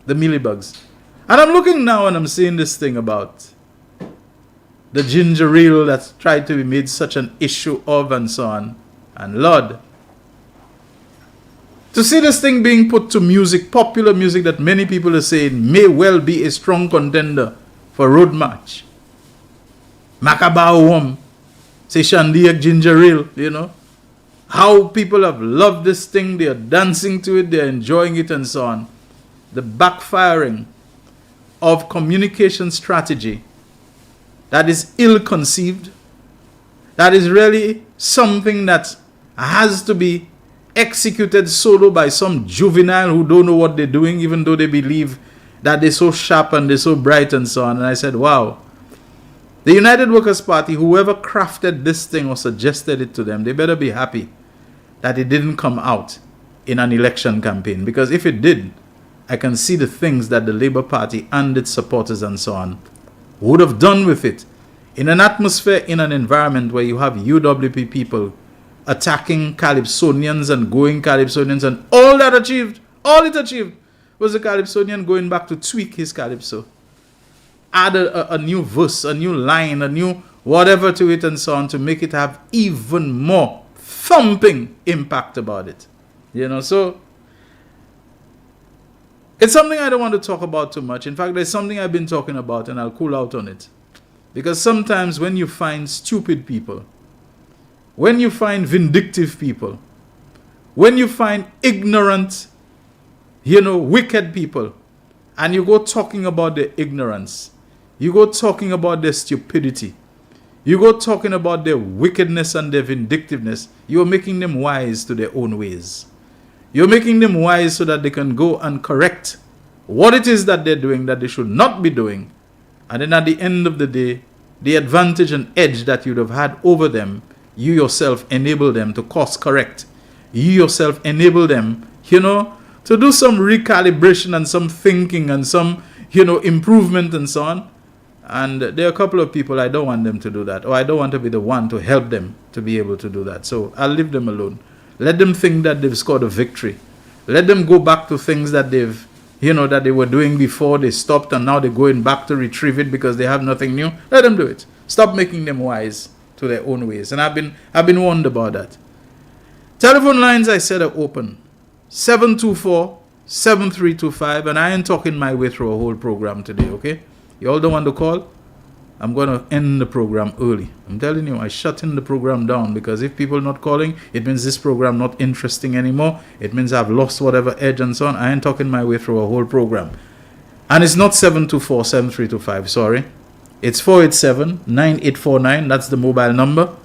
Speaker 7: the Millibugs. And I'm looking now and I'm seeing this thing about the ginger ale that's tried to be made such an issue of and so on. And Lord, to see this thing being put to music, popular music that many people are saying may well be a strong contender for Road March. Macabawom, say Shandiak ginger ale, you know. How people have loved this thing, they are dancing to it, they are enjoying it and so on. The backfiring of communication strategy that is ill-conceived, that is really something that has to be executed solo by some juvenile who don't know what they're doing, even though they believe that they're so sharp and they're so bright and so on. And I said, wow, the United Workers' Party, whoever crafted this thing or suggested it to them, they better be happy that it didn't come out in an election campaign. Because if it did, I can see the things that the Labour Party and its supporters and so on would have done with it in an atmosphere, in an environment where you have UWP people attacking Calypsonians and going Calypsonians, and all it achieved was the Calypsonian going back to tweak his Calypso, add a new verse, a new line, a new whatever to it and so on, to make it have even more thumping impact about it. You know, so it's something I don't want to talk about too much. In fact, there's something I've been talking about and I'll cool out on it. Because sometimes when you find stupid people, when you find vindictive people, when you find ignorant, wicked people, and you go talking about their ignorance, you go talking about their stupidity, you go talking about their wickedness and their vindictiveness, you're making them wise to their own ways. You're making them wise so that they can go and correct what it is that they're doing that they should not be doing. And then at the end of the day, the advantage and edge that you'd have had over them, you yourself enable them to course correct. You yourself enable them, to do some recalibration and some thinking and some, improvement and so on. And there are a couple of people I don't want them to do that, or I don't want to be the one to help them to be able to do that. So I'll leave them alone. Let them think that they've scored a victory. Let them go back to things that they've, that they were doing before they stopped, and now they're going back to retrieve it because they have nothing new. Let them do it. Stop making them wise to their own ways. And I've been warned about that. Telephone lines, I said, are open. 724-7325, and I ain't talking my way through a whole program today, okay? You all don't want to call? I'm going to end the program early. I'm telling you, I shutting the program down, because if people not calling, it means this program not interesting anymore. It means I've lost whatever edge and so on. I ain't talking my way through a whole program. And it's not 724-7325, sorry. It's 487-9849. That's the mobile number.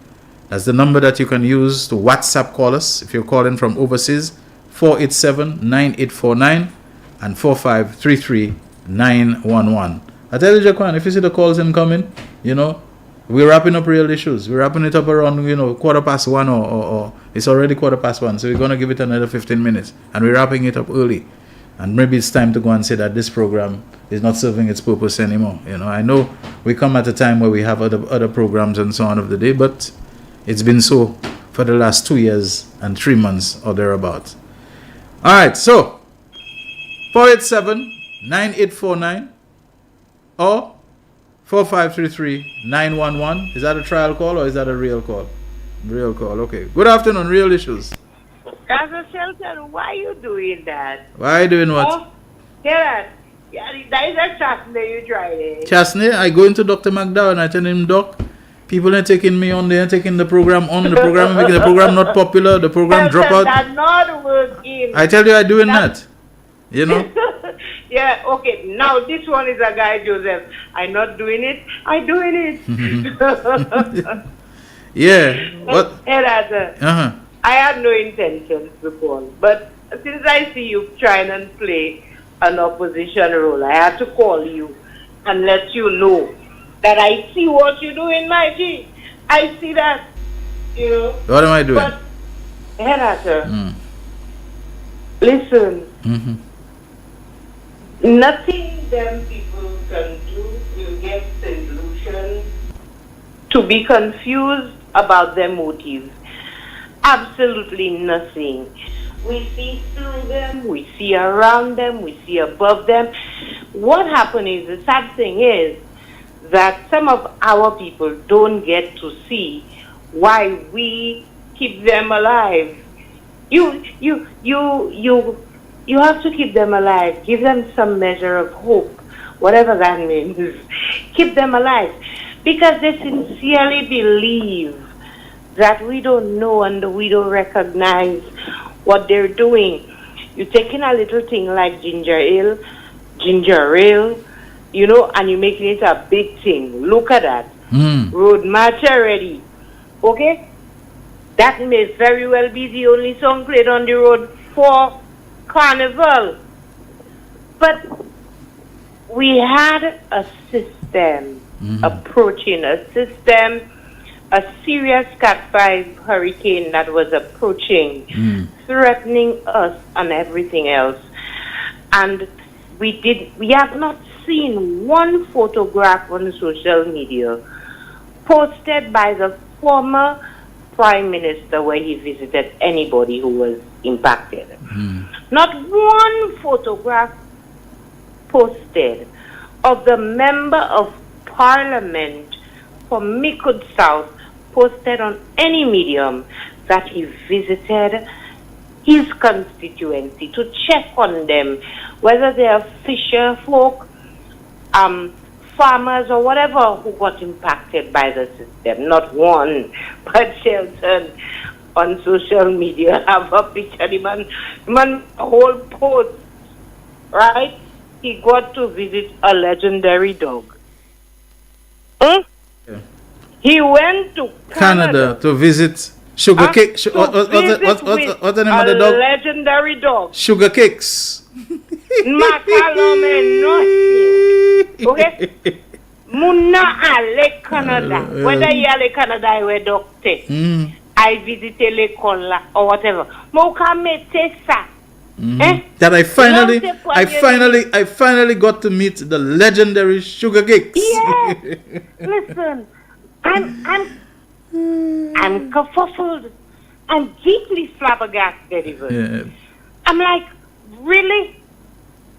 Speaker 7: That's the number that you can use to WhatsApp call us if you're calling from overseas. 487-9849 and 4533-911. I tell you, Jaquan, if you see the calls incoming, we're wrapping up real issues. We're wrapping it up around, 1:15 or it's already 1:15. So we're going to give it another 15 minutes. And we're wrapping it up early. And maybe it's time to go and say that this program is not serving its purpose anymore. I know we come at a time where we have other programs and so on of the day, but it's been so for the last 2 years and 3 months or thereabout. All right, so 487-9849 or 4533-911. Is that a trial call or is that a real call? Real call, okay. Good afternoon, Real Issues.
Speaker 8: Cousin Shelton, why you doing that?
Speaker 7: Why you doing what?
Speaker 8: Oh, yeah, that is a chastity you tried it.
Speaker 7: Chastity, I go into Dr. McDowell and I tell him, Doc, people are taking me on, they're taking the program on, the program making the program not popular, the program drop out.
Speaker 8: That's not working.
Speaker 7: I tell you, I'm doing that. You know?
Speaker 8: Yeah, okay. Now this one is a guy, Joseph. I'm not doing it. I'm doing it.
Speaker 7: Yeah. What?
Speaker 8: I had no intentions to call, but since I see you trying and play an opposition role, I had to call you and let you know that I see what you're doing, my G. I see that, you know.
Speaker 7: What am I doing?
Speaker 8: But, listen. Nothing them people can do will get St. Lucian to be confused about their motives. Absolutely nothing. We see through them, we see around them, we see above them. What happened is, the sad thing is that some of our people don't get to see why we keep them alive. You have to keep them alive. Give them some measure of hope, whatever that means. Keep them alive. Because they sincerely believe that we don't know and we don't recognize what they're doing. You're taking a little thing like ginger ale, you know, and you're making it a big thing. Look at that. Road march already. Okay? That may very well be the only song played on the road for Carnival. But we had a system approaching, a serious Cat 5 hurricane that was approaching, threatening us and everything else. And we have not seen one photograph on social media posted by the former Prime Minister where he visited anybody who was impacted. Not one photograph posted of the Member of Parliament for Mikud South posted on any medium that he visited his constituency to check on them, whether they are fisher folk, farmers or whatever who got impacted by the system. Not one, but Shelton on social media have a picture. The man a whole post, right? He got to visit a legendary dog. Yeah. He went to Canada
Speaker 7: to visit Sugar Cake. What's the name of the dog?
Speaker 8: A legendary dog.
Speaker 7: Sugar Cakes.
Speaker 8: Okay? Muna ale Canada. Whether you ale Canada, I wear doctor. I visited Le Cola or whatever. Moka me tesa.
Speaker 7: That I finally got to meet the legendary Sugar Cakes.
Speaker 8: Yeah. Listen, I'm kerfuffled. I'm deeply flabbergasted even.
Speaker 7: Yeah.
Speaker 8: I'm like, really?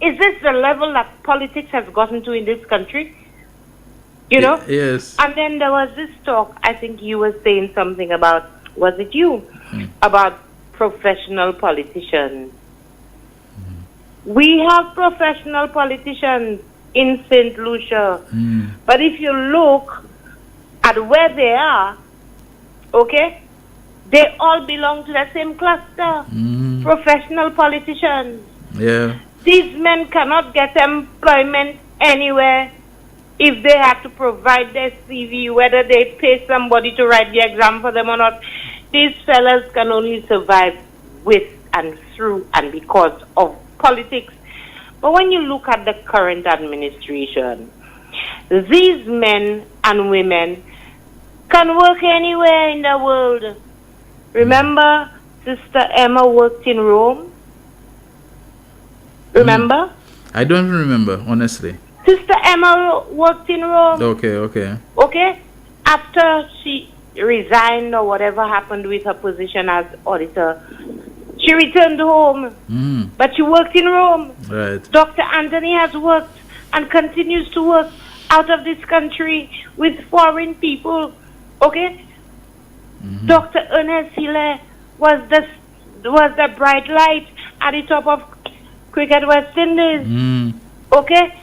Speaker 8: Is this the level that politics has gotten to in this country? You know?
Speaker 7: Yes.
Speaker 8: And then there was this talk, I think you were saying something about, was it you? About professional politicians. We have professional politicians in St. Lucia. But if you look at where they are, okay, they all belong to the same cluster. Professional politicians.
Speaker 7: Yeah.
Speaker 8: These men cannot get employment anywhere if they have to provide their CV, whether they pay somebody to write the exam for them or not. These fellas can only survive with and through and because of politics. But when you look at the current administration, these men and women can work anywhere in the world. Remember, Sister Emma worked in Rome? Remember?
Speaker 7: I don't even remember, honestly.
Speaker 8: Sister Emma worked in Rome.
Speaker 7: Okay.
Speaker 8: Okay? After she resigned or whatever happened with her position as auditor, she returned home. But she worked in Rome.
Speaker 7: Right.
Speaker 8: Dr. Anthony has worked and continues to work out of this country with foreign people. Okay? Dr. Ernest Hiller was the was the bright light at the top of Cricket West Indies. Okay?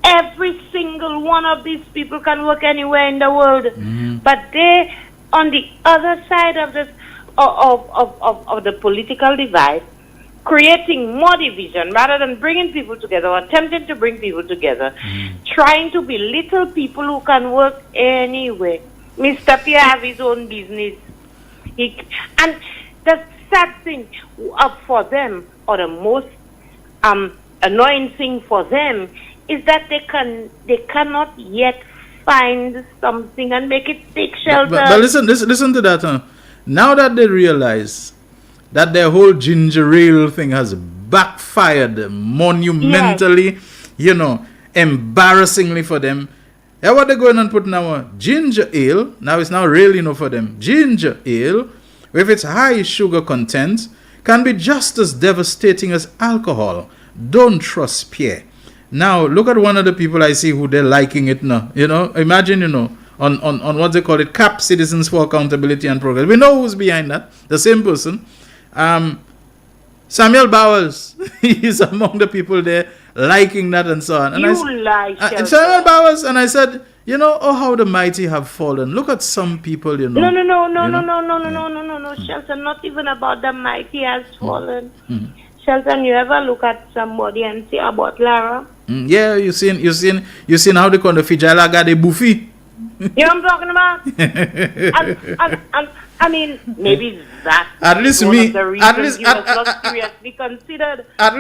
Speaker 8: Every single one of these people can work anywhere in the world. But they, on the other side of this, of the political divide, creating more division rather than bringing people together or attempting to bring people together, trying to belittle people who can work anywhere. Mr. Pierre have his own business. And the sad thing for them, or the most annoying thing for them, is that they cannot yet find something and make it stick, Shelton.
Speaker 7: But listen to that. Now that they realize that their whole ginger ale thing has backfired monumentally, embarrassingly for them. Yeah, what they're going and put now? Ginger ale. Now it's now really for them. Ginger ale, with its high sugar content, can be just as devastating as alcohol. Don't trust Pierre. Now look at one of the people I see who they're liking it now. Imagine on what they call it, CAP, Citizens for Accountability and Progress. We know who's behind that. The same person. Samuel Bowers. He's among the people there liking that and so on. And Samuel Bowers, and I said, how the mighty have fallen. Look at some people, No,
Speaker 8: Shelton, not even about the mighty has fallen. Shelton, you ever look at somebody and say about Lara?
Speaker 7: Yeah, you seen how they call the Fijala got a buffy.
Speaker 8: You know what I'm talking about? and I mean, maybe that
Speaker 7: at least
Speaker 8: one
Speaker 7: me,
Speaker 8: of the reasons he was not seriously considered.
Speaker 7: At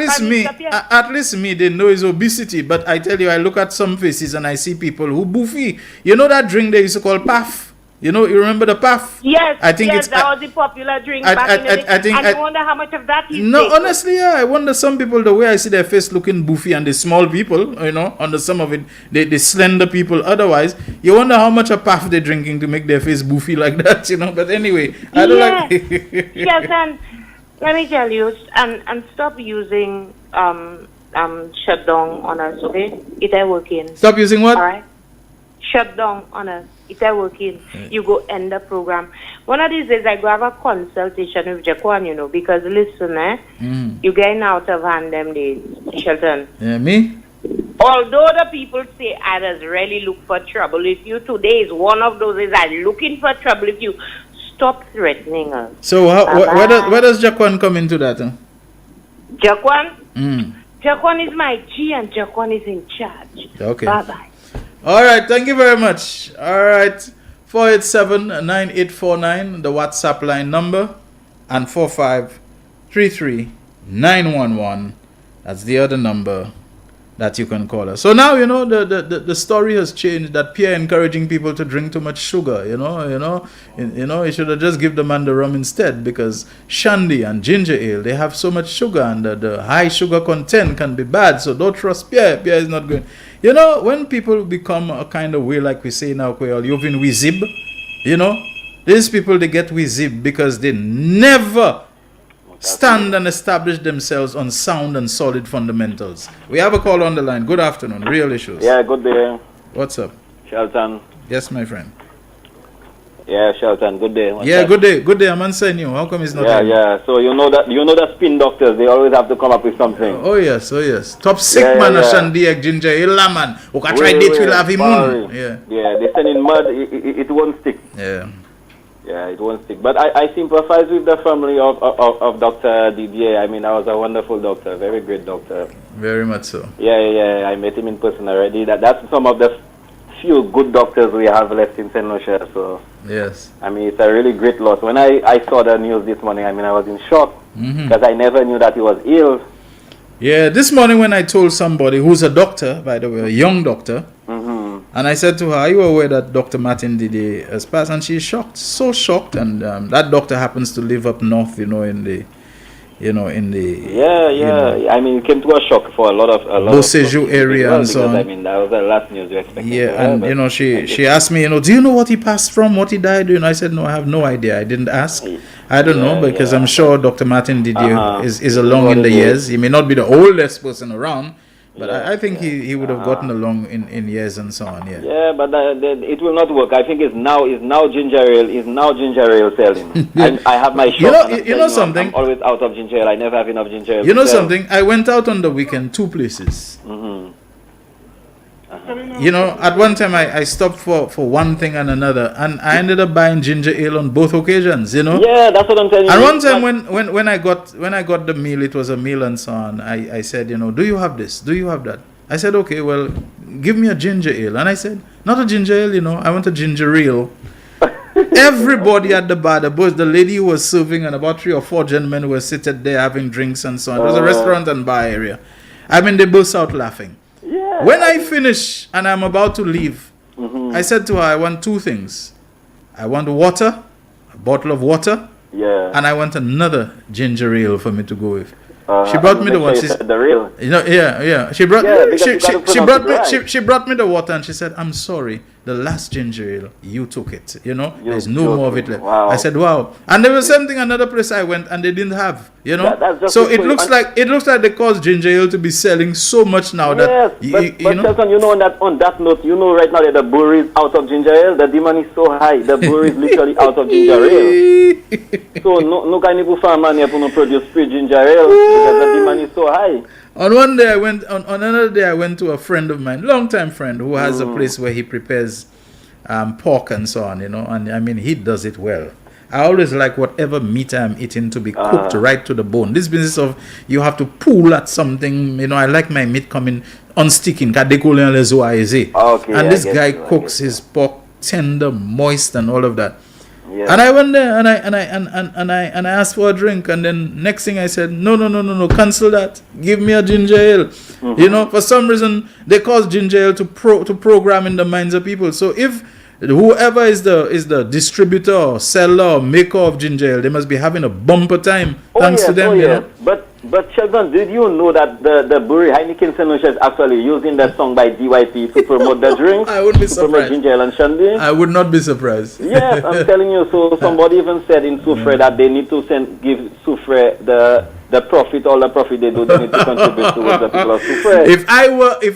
Speaker 7: least me, they know his obesity. But I tell you, I look at some faces and I see people who buffy. You know that drink they used to call Puff? You remember the Puff?
Speaker 8: Yes, that was the popular drink back in the day. I wonder how much of that he's taken.
Speaker 7: Honestly, yeah, I wonder some people, the way I see their face looking boofy and the small people, on the some of it, the slender people otherwise, you wonder how much of Puff they're drinking to make their face boofy like that, But anyway, I don't like...
Speaker 8: Yes, and let me tell you, and stop using shutdown on us, okay? It ain't working.
Speaker 7: Stop using what?
Speaker 8: All right? Shut down on us. It's working. You go end the program. One of these days, I go have a consultation with Jaquan, because listen, you're getting out of hand them days, Shelton.
Speaker 7: Yeah, me?
Speaker 8: Although the people say I just really look for trouble with you, today is one of those days I'm looking for trouble with you. Stop threatening us.
Speaker 7: So where does Jaquan come into that?
Speaker 8: Jaquan? Jaquan is my G and Jaquan is in charge.
Speaker 7: Okay.
Speaker 8: Bye-bye.
Speaker 7: All right, thank you very much. All right, 487-9849, the WhatsApp line number, and 4533-911. That's the other number that you can call us. So now, the story has changed, that Pierre encouraging people to drink too much sugar, he should have just give the man the rum instead, because shandy and ginger ale, they have so much sugar, and the high sugar content can be bad, so don't trust Pierre. Pierre is not going. When people become a kind of way, like we say now, you've been wizib, these people, they get wizib because they never stand and establish themselves on sound and solid fundamentals. We have a call on the line. Good afternoon. Real Issues.
Speaker 9: Yeah, good day.
Speaker 7: What's up?
Speaker 9: Shelton.
Speaker 7: Yes, my friend.
Speaker 9: Yeah, Shelton. Good day.
Speaker 7: Good day. Good day. I'm answering you. How come it's not?
Speaker 9: Yeah. So you know the spin doctors, they always have to come up with something.
Speaker 7: Oh yes. Top sick man, Shandy ginger ale man. Who can try date will have him on.
Speaker 9: Yeah, they send in mud. It won't stick. Yeah, it won't stick. But I sympathize with the family of Dr. Didier. I mean, I was a wonderful doctor, very great doctor.
Speaker 7: Very much so.
Speaker 9: Yeah. I met him in person already. That's some of the few good doctors we have left in St. Lucia. So
Speaker 7: yes,
Speaker 9: I mean, it's a really great loss. When I saw the news this morning, I mean, I was in shock because I never knew that he was ill.
Speaker 7: Yeah, this morning when I told somebody who's a doctor, by the way, a young doctor, and I said to her, "Are you aware that Dr. Martin Didier has passed?" And she's shocked, so shocked. And that doctor happens to live up north, in the.
Speaker 9: I mean, it came to a shock for a lot of
Speaker 7: Beausejour area and so on.
Speaker 9: I mean, that was the last news you expected.
Speaker 7: Yeah, and she asked me, do you know what he passed from, what he died? I said, no, I have no idea. I didn't ask. I don't know, because I'm sure Dr. Martin Didier is along in the years. He may not be the oldest person around, But I think he would have gotten along in years and so on.
Speaker 9: Yeah, but it will not work. I think it's now ginger ale selling. I have my shop.
Speaker 7: You know something?
Speaker 9: I'm always out of ginger ale. I never have enough ginger ale.
Speaker 7: You know something? I went out on the weekend 2 places. You know, at one time I stopped for one thing and another, and I ended up buying ginger ale on both occasions. You know.
Speaker 9: Yeah, that's what I'm telling you.
Speaker 7: And one time when I got the meal, it was a meal and so on. I said, you know, do you have this? Do you have that? I said, okay, well, give me a ginger ale. And I said, not a ginger ale, you know, I want a ginger ale. Everybody at the bar, the lady who was serving and about 3 or 4 gentlemen were seated there having drinks and so on. It was a restaurant and bar area. I mean, they burst out laughing.
Speaker 9: Yeah.
Speaker 7: When I finish and I'm about to leave, I said to her, I want 2 things. I want water, a bottle of water, and I want another ginger ale for me to go with. She brought me the one.
Speaker 9: The real.
Speaker 7: You know, yeah. She brought she brought me the water and she said, "I'm sorry, the last ginger ale you took it. You know, there's no more of it left."
Speaker 9: Wow.
Speaker 7: I said, "Wow." And there was something another place I went and they didn't have. You know, so it looks like they cause ginger ale to be selling so much now that
Speaker 9: but
Speaker 7: you know.
Speaker 9: Shelton, you know, on that note, you know, right now that the brewery is out of ginger ale. The demand is so high. The brewery is literally out of ginger ale. So no kind of farmer here to produce free ginger ale because the demand is so high.
Speaker 7: On another day I went to a friend of mine, long-time friend, who has a place where he prepares pork and so on, you know, and I mean, he does it well. I always like whatever meat I'm eating to be cooked right to the bone. This business of you have to pull at something, you know, I like my meat coming on sticking. And this guy cooks his pork tender, moist, and all of that. Yeah. And I went there and I asked for a drink, and then next thing I said, no, cancel that. Give me a ginger ale. You know, for some reason they cause ginger ale to program in the minds of people. So if whoever is the distributor or seller or maker of ginger ale, they must be having a bumper time thanks to them. You know?
Speaker 9: But Shelton, did you know that the brewery Heineken Senusha is actually using that song by DYP to promote the drink?
Speaker 7: I would be surprised.
Speaker 9: Promote ginger ale and shandy?
Speaker 7: I would not be surprised.
Speaker 9: Yes, I'm telling you. So somebody even said in Soufre that they need to give Soufre the profit, all the profit they do, they need to contribute towards the people of Soufre.
Speaker 7: If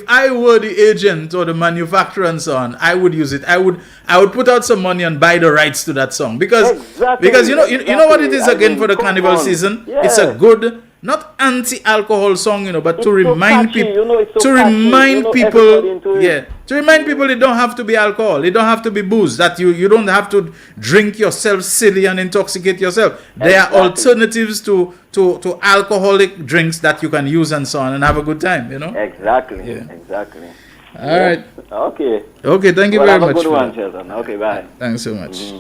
Speaker 7: I were the agent or the manufacturer and so on, I would use it. I would put out some money and buy the rights to that song because you know what it is again for the carnival season. Yeah. It's a good, not anti-alcohol song, you know, but to remind people, to remind people, it don't have to be alcohol, it don't have to be booze. That you don't have to drink yourself silly and intoxicate yourself. There are alternatives to alcoholic drinks that you can use and so on and have a good time, you know.
Speaker 9: Exactly.
Speaker 7: All right.
Speaker 9: Okay.
Speaker 7: Thank you very much.
Speaker 9: Have a good one, Shelton. Okay, bye.
Speaker 7: Thanks so much.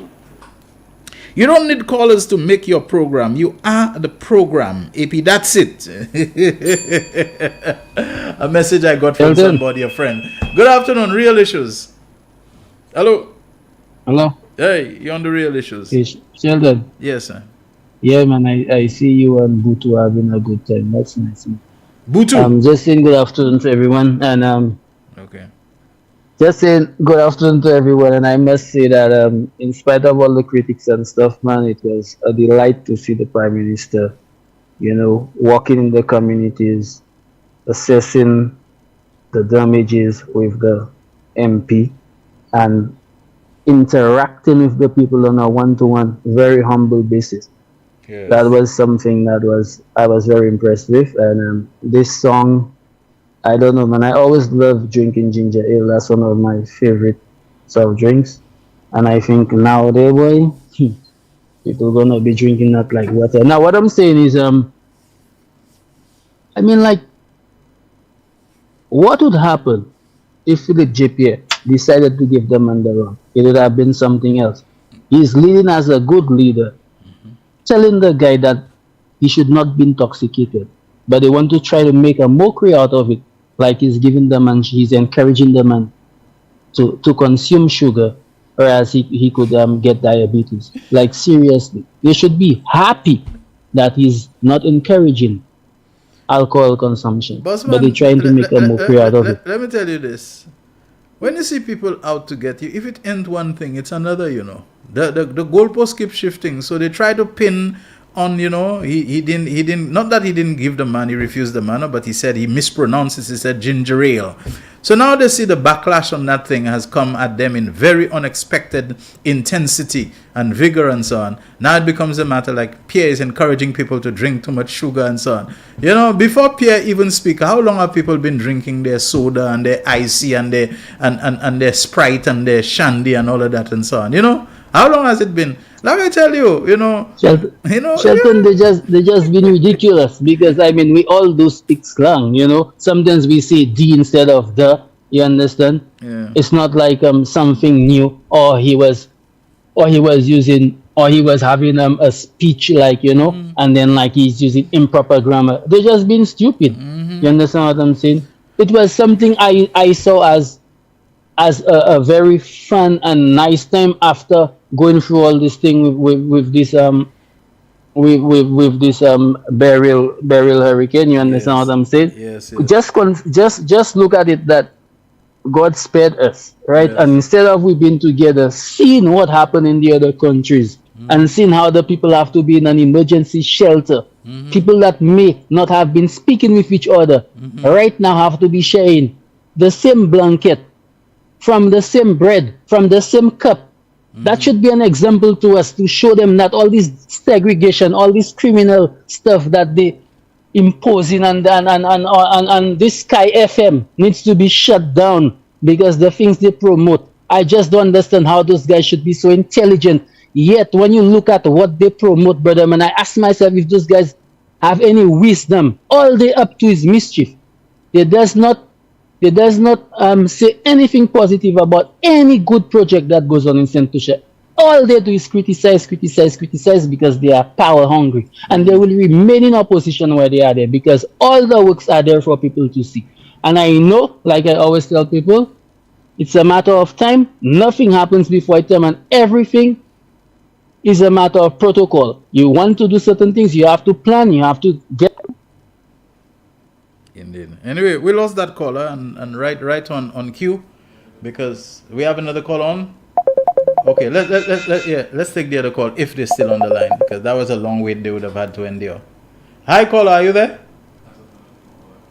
Speaker 7: You don't need callers to make your program. You are the program. AP, that's it. A message I got from somebody, a friend. Good afternoon, Real Issues. Hello. Hey, you're on the Real Issues.
Speaker 10: Hey, Sheldon.
Speaker 7: Yes, sir.
Speaker 10: Yeah, man, I see you and Butu having a good time. That's nice.
Speaker 7: Butu.
Speaker 10: I'm just saying good afternoon to everyone. And
Speaker 7: okay.
Speaker 10: Just saying good afternoon to everyone, and I must say that in spite of all the critics and stuff, man, it was a delight to see the Prime Minister, you know, walking in the communities, assessing the damages with the MP, and interacting with the people on a one-to-one, very humble basis. Yes. That was something that I was very impressed with, and this song, I don't know, man. I always love drinking ginger ale. That's one of my favorite soft drinks. And I think nowadays, boy, people gonna be drinking that like water. Now, what I'm saying is, I mean, like, what would happen if Philip J. decided to give the man the wrong? It would have been something else. He's leading as a good leader, telling the guy that he should not be intoxicated. But they want to try to make a mockery out of it. Like he's giving the man, he's encouraging the man to consume sugar, whereas he could get diabetes. Like seriously, they should be happy that he's not encouraging alcohol consumption, but they're trying to make a mockery out of it.
Speaker 7: Let me tell you this: when you see people out to get you, if it ain't one thing, it's another. You know, the goalpost keeps shifting, so they try to pin on, he didn't, not that he didn't give the man, he refused the man, but he said he mispronounces, he said ginger ale. So now they see the backlash on that thing has come at them in very unexpected intensity and vigor and so on. Now it becomes a matter like Pierre is encouraging people to drink too much sugar and so on. Before Pierre even speak, how long have people been drinking their soda and their icy and their and their Sprite and their shandy and all of that and so on? How long has it been? Like I tell you,
Speaker 10: Shelton, they just been ridiculous because we all do speak slang, Sometimes we say D instead of the, you understand?
Speaker 7: Yeah.
Speaker 10: It's not like something new, or he was having a speech like, and then like he's using improper grammar. They're just being stupid. You understand what I'm saying? It was something I saw as a very fun and nice time after going through all this thing with this burial hurricane. You understand what I'm saying?
Speaker 7: Yes.
Speaker 10: Just look at it that God spared us, right?
Speaker 7: Yes.
Speaker 10: And instead of we being together, seeing what happened in the other countries and seeing how the people have to be in an emergency shelter, people that may not have been speaking with each other right now have to be sharing the same blanket, from the same bread, from the same cup. That should be an example to us, to show them that all this segregation, all this criminal stuff that they imposing and this Sky FM needs to be shut down because the things they promote. I just don't understand how those guys should be so intelligent. Yet when you look at what they promote, brother man, I ask myself if those guys have any wisdom. All they up to is mischief. They does not say anything positive about any good project that goes on in St. Lucia. All they do is criticize because they are power hungry. And they will remain in opposition where they are there because all the works are there for people to see. And I know, like I always tell people, it's a matter of time. Nothing happens before time, and everything is a matter of protocol. You want to do certain things, you have to plan, you have to get.
Speaker 7: Indeed. Anyway, we lost that caller and right on cue because we have another call on. Okay, let's take the other call if they're still on the line because that was a long wait they would have had to endure. Hi caller, are you there?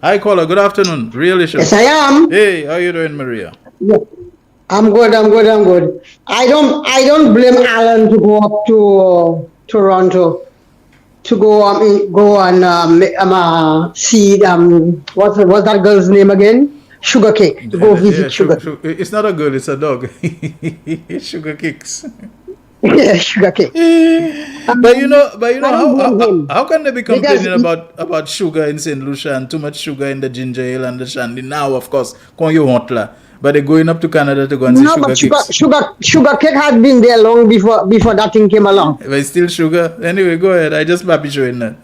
Speaker 7: Hi caller, good afternoon. Real issue.
Speaker 11: Yes, I am.
Speaker 7: Hey, how you doing, Maria?
Speaker 11: Yeah. I'm good. I don't blame Alan to go up to Toronto to go and see what's that girl's name again? Sugar Cake. To go visit Sugar.
Speaker 7: It's not a girl, it's a dog. Sugar Cakes.
Speaker 11: Yeah, Sugar Cake.
Speaker 7: But you know how can they be complaining about sugar in St. Lucia and too much sugar in the ginger ale and the shandy now, of course, quand you want la. But they're going up to Canada to go and see
Speaker 11: Sugar Cake had been there long before that thing came along.
Speaker 7: But it's still sugar. Anyway, go ahead. I just happy showing that.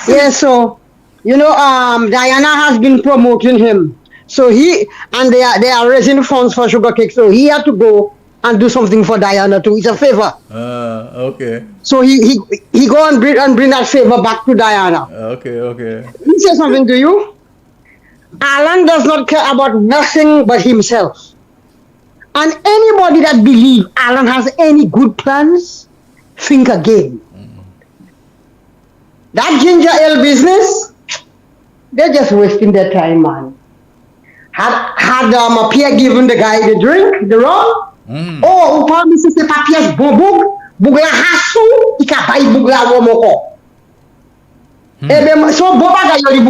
Speaker 11: Yeah, so Diana has been promoting him. So they are raising funds for Sugar Cake. So he had to go and do something for Diana too. It's a favor.
Speaker 7: Okay.
Speaker 11: So he go and bring that favor back to Diana.
Speaker 7: Okay.
Speaker 11: Let me say something to you. Alan does not care about nothing but himself. And anybody that believes Alan has any good plans, think again. That ginger ale business, they're just wasting their time, man. Had Pierre given the guy the drink, the rum? Oh, ou pa misi se pa pièce bonboug, bougla hassou, ika bay bougla womoko. So boba ga yori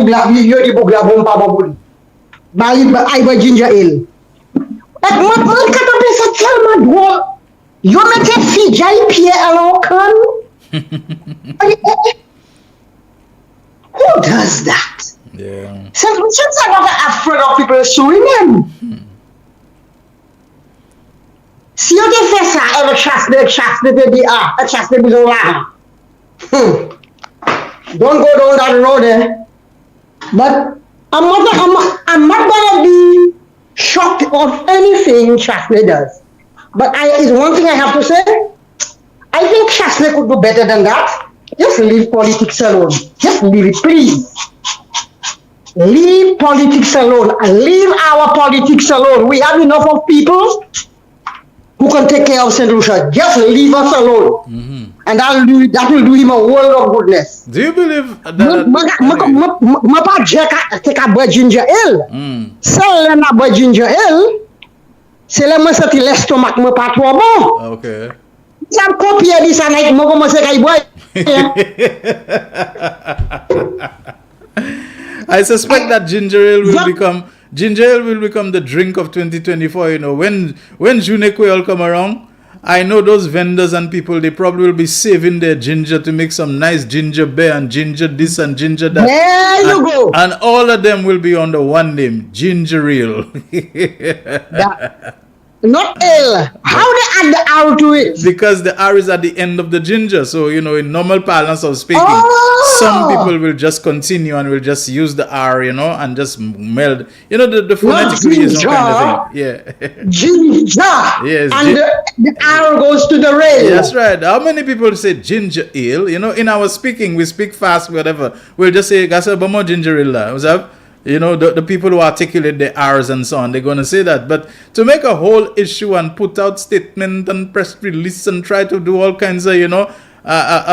Speaker 11: bougla bomba babul. Ay ginger ale. Mon katope sa tellement drôle. Yo mette fi jay Pierre alon kan. Who does that?
Speaker 7: Yeah.
Speaker 11: St. Lucians are not afraid of people suing them. Si yo te fè sa, avec chasse te di chasse te bizon la. Don't go down that road there. But I'm not gonna be shocked of anything Chasney does. But it's one thing I have to say. I think Chasney could do better than that. Just leave politics alone. Just leave it, please. Leave politics alone. Leave our politics alone. We have enough of people who can take care of St. Lucia. Just leave us alone. and that will do him a world of goodness.
Speaker 7: Do you believe that?
Speaker 11: Take a boy ginger ale. Sell a boy ginger ale. C'est le moi senti l'estomac me pas trop bon.
Speaker 7: Okay.
Speaker 11: Ça copier dit ça like moi commencer kay boy.
Speaker 7: I suspect that ginger ale will become the drink of 2024. You know, when Junequel come around, I know those vendors and people, they probably will be saving their ginger to make some nice ginger beer and ginger this and ginger that.
Speaker 11: There you go.
Speaker 7: And all of them will be under one name, ginger ale.
Speaker 11: Not ale. How they add the R to it?
Speaker 7: Because the R is at the end of the ginger. So, you know, in normal parlance of speaking, some people will just continue and will just use the R, you know, and just meld. You know, the phonetically is no kind of thing. Yeah.
Speaker 11: Ginger.
Speaker 7: Yes.
Speaker 11: And the R goes to the rail.
Speaker 7: That's right. How many people say ginger ale? You know, in our speaking, we speak fast, whatever. We'll just say, Gasa Bamo ginger ale. What's up? You know, the people who articulate the R's and so on, they're going to say that. But to make a whole issue and put out statement and press release and try to do all kinds of, you know,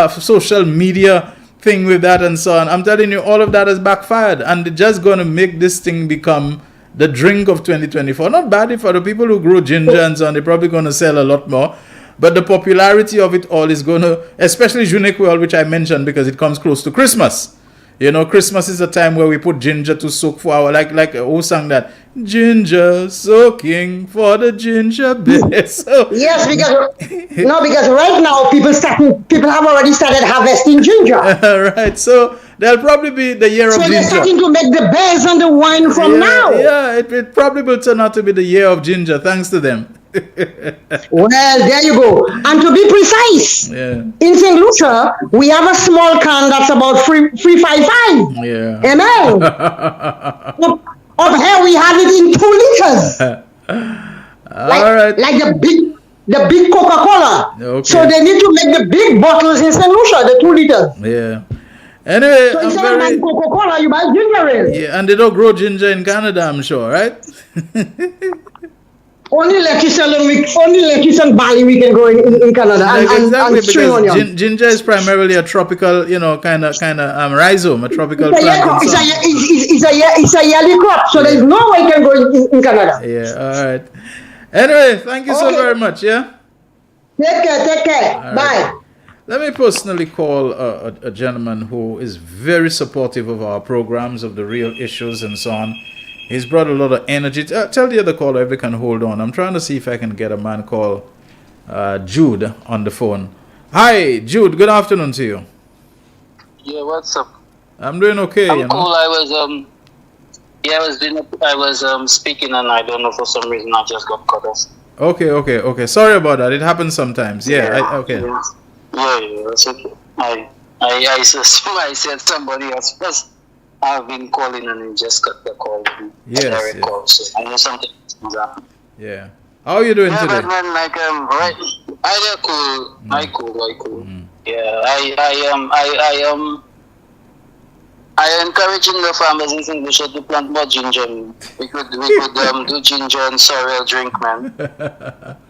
Speaker 7: social media thing with that and so on, I'm telling you, all of that has backfired. And they're just going to make this thing become the drink of 2024. Not badly for the people who grow ginger and so on. They're probably going to sell a lot more. But the popularity of it all is going to, especially Junequel, which I mentioned because it comes close to Christmas. You know, Christmas is a time where we put ginger to soak for our, like who sang that? Ginger soaking for the ginger beer. So,
Speaker 11: yes, because right now people have already started harvesting ginger.
Speaker 7: Right, so there'll probably be the year of ginger. So
Speaker 11: they're starting to make the beers and the wine from now.
Speaker 7: Yeah, it probably will turn out to be the year of ginger, thanks to them.
Speaker 11: Well, there you go. And to be precise, in St. Lucia, we have a small can that's about 355 ml. Up here, we have it in 2 liters. Like the big Coca-Cola. Okay. So they need to make the big bottles in St. Lucia, the 2 liters.
Speaker 7: Yeah. Anyway,
Speaker 11: so instead of buying Coca-Cola, you buy ginger ale.
Speaker 7: Yeah, and they don't grow ginger in Canada, I'm sure, right?
Speaker 11: Only lettuce and barley we can grow in Canada, and string onion.
Speaker 7: Ginger is primarily a tropical, you know, kind of rhizome, a tropical plant.
Speaker 11: It's a yearly crop, so there's no way it can grow in Canada.
Speaker 7: Yeah, all right. Anyway, thank you so very much. Yeah.
Speaker 11: Take care. All Bye.
Speaker 7: Right. Let me personally call a gentleman who is very supportive of our programs, of the real issues and so on. He's brought a lot of energy. Tell the other caller if they can hold on. I'm trying to see if I can get a man called Jude on the phone. Hi, Jude. Good afternoon to you.
Speaker 12: Yeah, what's up?
Speaker 7: I'm doing okay.
Speaker 12: I'm cool. I was speaking and I don't know, for some reason I just got cut off.
Speaker 7: Okay. Sorry about that. It happens sometimes. Okay.
Speaker 12: Yeah, that's okay. I said somebody else first. I've been calling and you just cut the call.
Speaker 7: Yes.
Speaker 12: Call, so I know something is happening.
Speaker 7: Yeah. How are you doing today?
Speaker 12: But man, like right, I cool. I cool. Mm. Yeah, I encouraging the farmers in St. Lucia to plant more ginger. We could do ginger and sorrel drink, man.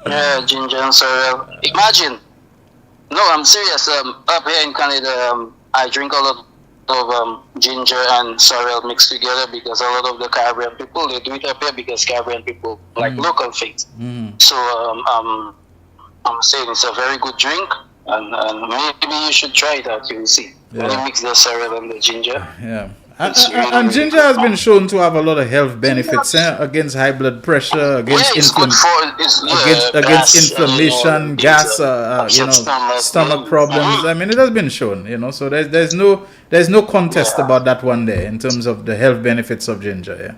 Speaker 12: Yeah, ginger and sorrel. Imagine. No, I'm serious. Up here in Canada, I drink a lot of ginger and sorrel mixed together because a lot of the Caribbean people, they do it up here because Caribbean people like local things. So I'm saying it's a very good drink, and maybe you should try it out. You will see when you mix the sorrel and the ginger.
Speaker 7: Yeah. And ginger has been shown to have a lot of health benefits against high blood pressure, against inflammation, gas, stomach problems. I mean, it has been shown, So there's no contest about that one there in terms of the health benefits of ginger. Yeah.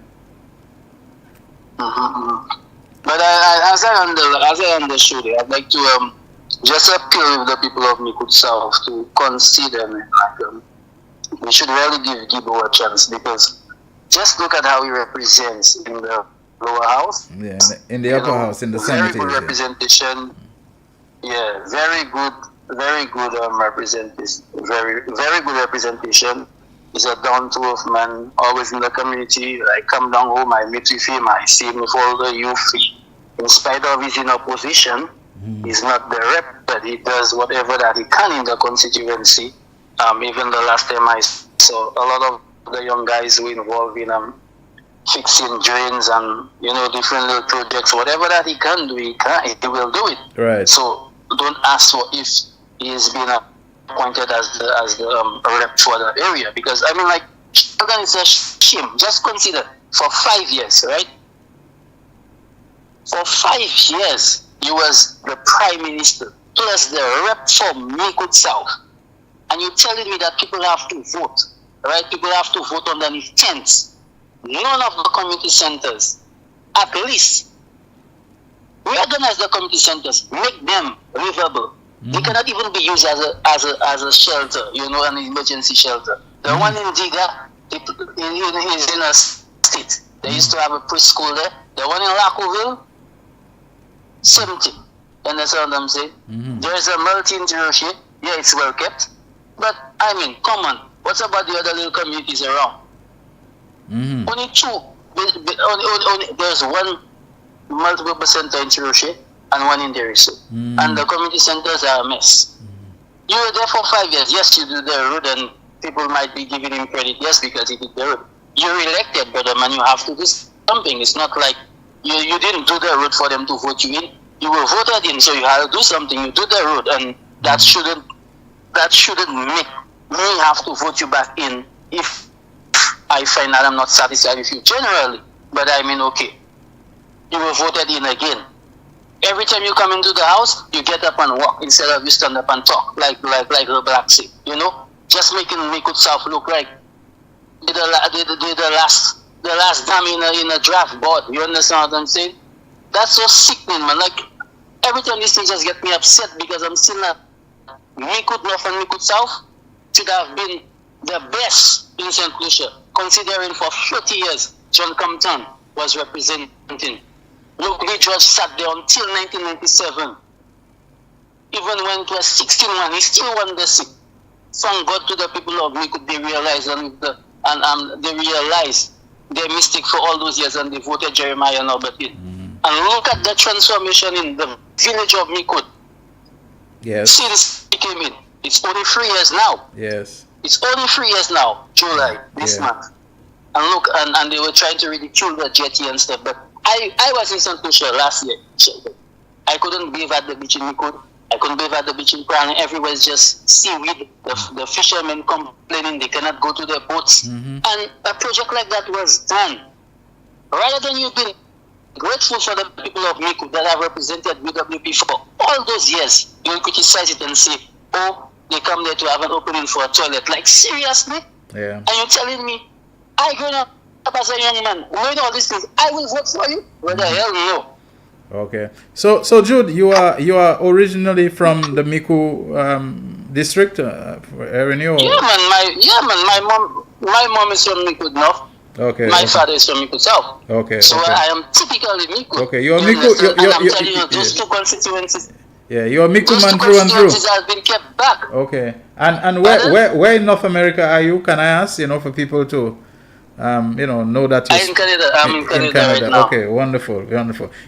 Speaker 12: But as I understood it, I'd like to just appeal with the people of Micoud South to consider me. We should really give Gibo a chance because just look at how he represents in the lower house.
Speaker 7: Yeah, in the upper house, in the Senate.
Speaker 12: Very good representation. Yeah, very good representation. Very good representation. He's a down-to-earth man, always in the community. I come down home, I meet with him, I see him with all the youth. In spite of he's in opposition, He's not the rep, but he does whatever that he can in the constituency. Even the last time I saw a lot of the young guys who involved in fixing drains and different little projects, whatever that he can do, he will do it.
Speaker 7: Right.
Speaker 12: So don't ask for if he is being appointed as the rep for the area, because I mean, like, Shelton is a shame. Just consider, for 5 years, right? For 5 years, he was the prime minister plus the rep for Micoud South, and you're telling me that people have to vote, right? People have to vote underneath tents. None of the community centers, at least, reorganize the community centers, make them livable. They cannot even be used as a shelter, an emergency shelter. The one in Diga is in a state. They used to have a preschool there. The one in Lacoville, same thing. Understand what I'm saying? There's a multi in Tiroche. Yeah, it's well kept. But, I mean, come on. What's about the other little communities around? Only two. There's one multiple center in Tiroche and one in Deriso. And the community centers are a mess. You were there for 5 years. Yes, you did the road, and people might be giving him credit. Yes, because he did the road. You're elected, brother man. You have to do something. It's not like you didn't do the road for them to vote you in. You were voted in, so you had to do something. You do the road, and that shouldn't make me have to vote you back in if I find that I'm not satisfied with you generally. But I mean, okay, you were voted in again. Every time you come into the house, you get up and walk instead of you stand up and talk like the black say, just making Micoud South look like the last dam in a draft board. You understand what I'm saying? That's so sickening, man. Like, every time these things just get me upset, because I'm seeing that Micoud North and Micoud South should have been the best in St. Lucia, considering for 30 years John Compton was representing. Look, we just sat there until 1997. Even when it was 16-1, he still won the seat. Thank God to the people of Micoud, they realized and they realized their mistake for all those years, and they voted Jeremiah Norbert in. And look at the transformation in the village of Micoud.
Speaker 7: Yes.
Speaker 12: See, this came in. It's only 3 years now.
Speaker 7: Yes.
Speaker 12: It's only 3 years now, July, this month. And look, and they were trying to ridicule the jetty and stuff. But I was in St. Lucia last year. I couldn't bathe at the beach in Micoud. I couldn't bathe at the beach in Crown. Everywhere is just seaweed. The fishermen complaining they cannot go to their boats. And a project like that was done. Rather than you being grateful for the people of Micoud that have represented UWP for all those years, you will criticize it and say, oh, they come there to have an opening for a toilet. Like, seriously?
Speaker 7: Yeah.
Speaker 12: And you're telling me, I grown up as a young man, knowing all these things, I will vote for you? What the hell, no.
Speaker 7: Okay. So Jude, you are originally from the Micoud district, Erenio?
Speaker 12: Yeah, man. My mom is from Micoud North.
Speaker 7: Okay.
Speaker 12: My father is from Micoud South.
Speaker 7: Okay.
Speaker 12: So
Speaker 7: okay.
Speaker 12: I am typically Micoud.
Speaker 7: Okay, you're Micoud.
Speaker 12: I'm telling you, those two constituencies.
Speaker 7: Yeah, you're Micoud man through and through.
Speaker 12: Constituencies have been kept back.
Speaker 7: Okay. And where in North America are you? Can I ask? For people to know that you're
Speaker 12: I'm in Canada. I'm in Canada right now.
Speaker 7: Okay, wonderful.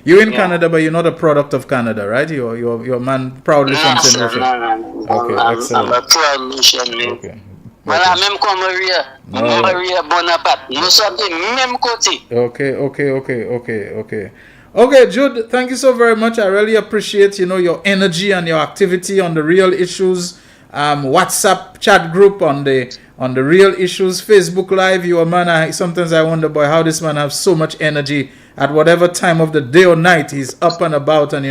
Speaker 7: You're in Canada, but you're not a product of Canada, right? You're man proudly from St. Lucia.
Speaker 12: No.
Speaker 7: Okay, excellent.
Speaker 12: I'm a proud Lucian, man.
Speaker 7: Okay.
Speaker 12: Well, I'm Maria Bonaparte. No something, même côté.
Speaker 7: Okay, Jude, thank you so very much. I really appreciate, your energy and your activity on the Real Issues WhatsApp chat group, on the Real Issues Facebook Live. You a man, sometimes I wonder, boy, how this man has so much energy at whatever time of the day or night he's up and about, and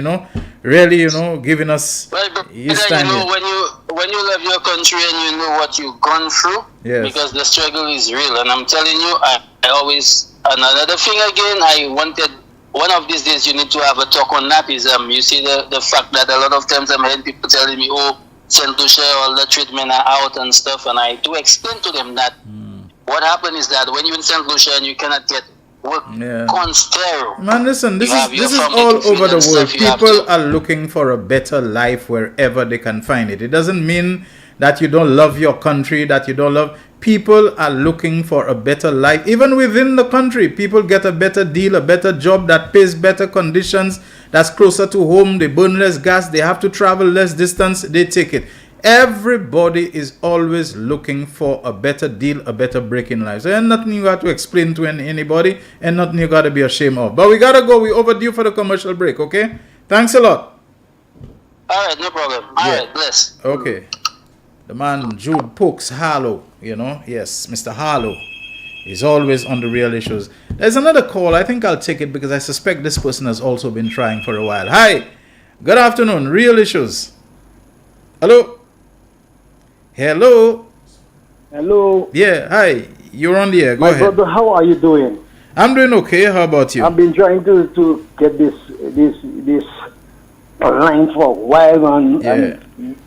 Speaker 7: really, giving us his time.
Speaker 12: When you love your country and you know what you've gone through, because the struggle is real, and I'm telling you, I always, another thing again, I wanted, one of these days you need to have a talk on that, is you see the fact that a lot of times I'm hearing people telling me, oh, St. Lucia, all the treatment are out and stuff, and I do explain to them that what happened is that when you're in St. Lucia and you cannot get work on stereo.
Speaker 7: Man, listen, this is all over the world. People are looking for a better life wherever they can find it. It doesn't mean that you don't love your country, that you don't love. People are looking for a better life. Even within the country, people get a better deal, a better job that pays better conditions, that's closer to home. They burn less gas. They have to travel less distance. They take it. Everybody is always looking for a better deal, a better break in life. So there's nothing you got to explain to anybody and nothing you got to be ashamed of. But we got to go. We're overdue for the commercial break, okay? Thanks a lot.
Speaker 12: All right, no problem. All right, bless.
Speaker 7: Okay. The man Jude Pokes Harlow, yes, Mr. Harlow is always on the real issues. There's another call. I think I'll take it because I suspect this person has also been trying for a while. Hi, good afternoon, real issues. Hello? Hello?
Speaker 13: Hello?
Speaker 7: Yeah, hi, you're on the air. Go ahead.
Speaker 13: My brother, how are you doing?
Speaker 7: I'm doing okay. How about you?
Speaker 13: I've been trying to get this online for a while, and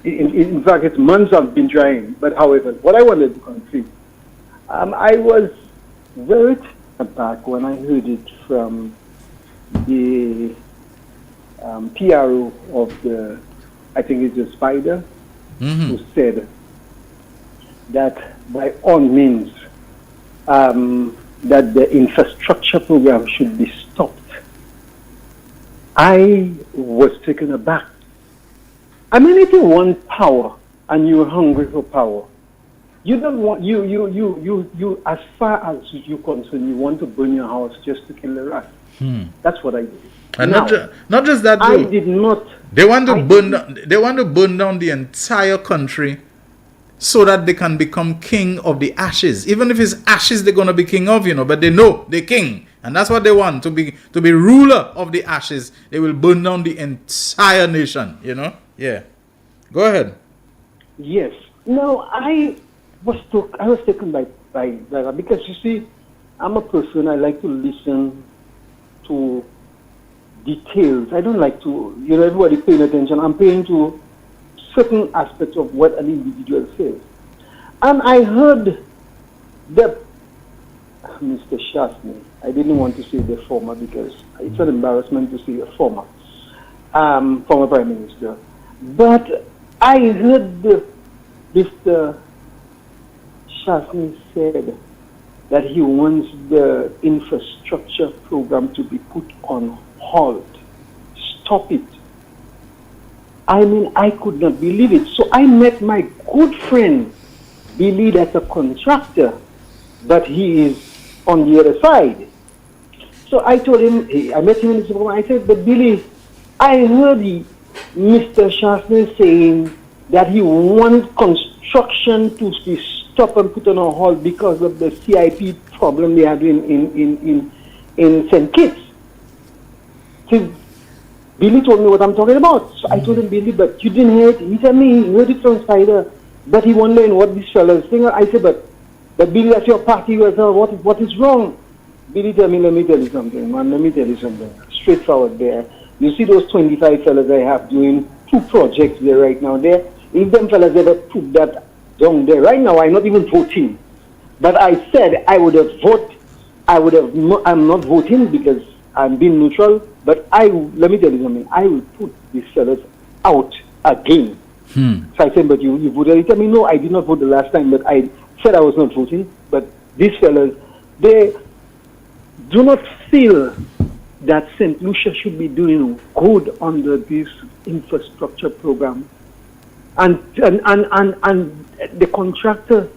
Speaker 13: in fact, it's months I've been trying. But however, what I wanted to concede, I was very taken aback when I heard it from the PRO of the, I think it's the Spider, who said that by all means, that the infrastructure program should be stopped. I was taken aback. I mean, if you want power and you're hungry for power, you don't want you as far as you're concerned, you want to burn your house just to kill the rat. That's what I did.
Speaker 7: And
Speaker 13: now,
Speaker 7: not just that.
Speaker 13: I did not.
Speaker 7: They want to burn down the entire country so that they can become king of the ashes. Even if it's ashes they're gonna be king of, but they know they're king. And that's what they want, to be ruler of the ashes. They will burn down the entire nation, Yeah. Go ahead.
Speaker 13: Yes. No, I was taken by that because you see, I'm a person, I like to listen to details. I don't like to, everybody paying attention. I'm paying to certain aspects of what an individual says. And I heard that Mr. Shastny, I didn't want to say the former because it's an embarrassment to say a former Prime Minister. But I heard Mr. Shastny said that he wants the infrastructure program to be put on hold. Stop it. I mean, I could not believe it. So I met my good friend, Billy, that's a contractor, but he is on the other side. So I told him, I met him in the supermarket. I said, but Billy, I heard Mr. Shastner saying that he wants construction to be stopped and put on a hold because of the CIP problem they had in St. Kitts. So Billy told me what I'm talking about. So I told him, Billy, but you didn't hear it. He said me, he heard it from Spider, but he wondering what these fellas think. I said, but Billy, that's your party. What is wrong? Billy tell me, let me tell you something, man. Let me tell you something. Straightforward there. You see those 25 fellas I have doing 2 projects there right now there. If them fellas ever put that down there, right now I'm not even voting. But I said I would have voted. I'm not voting because I'm being neutral. But let me tell you something. I will put these fellas out again. So I said, but you voted. He told me, no, I did not vote the last time, but I said I was not voting. But these fellas, they do not feel that St. Lucia should be doing good under this infrastructure program. And the contractor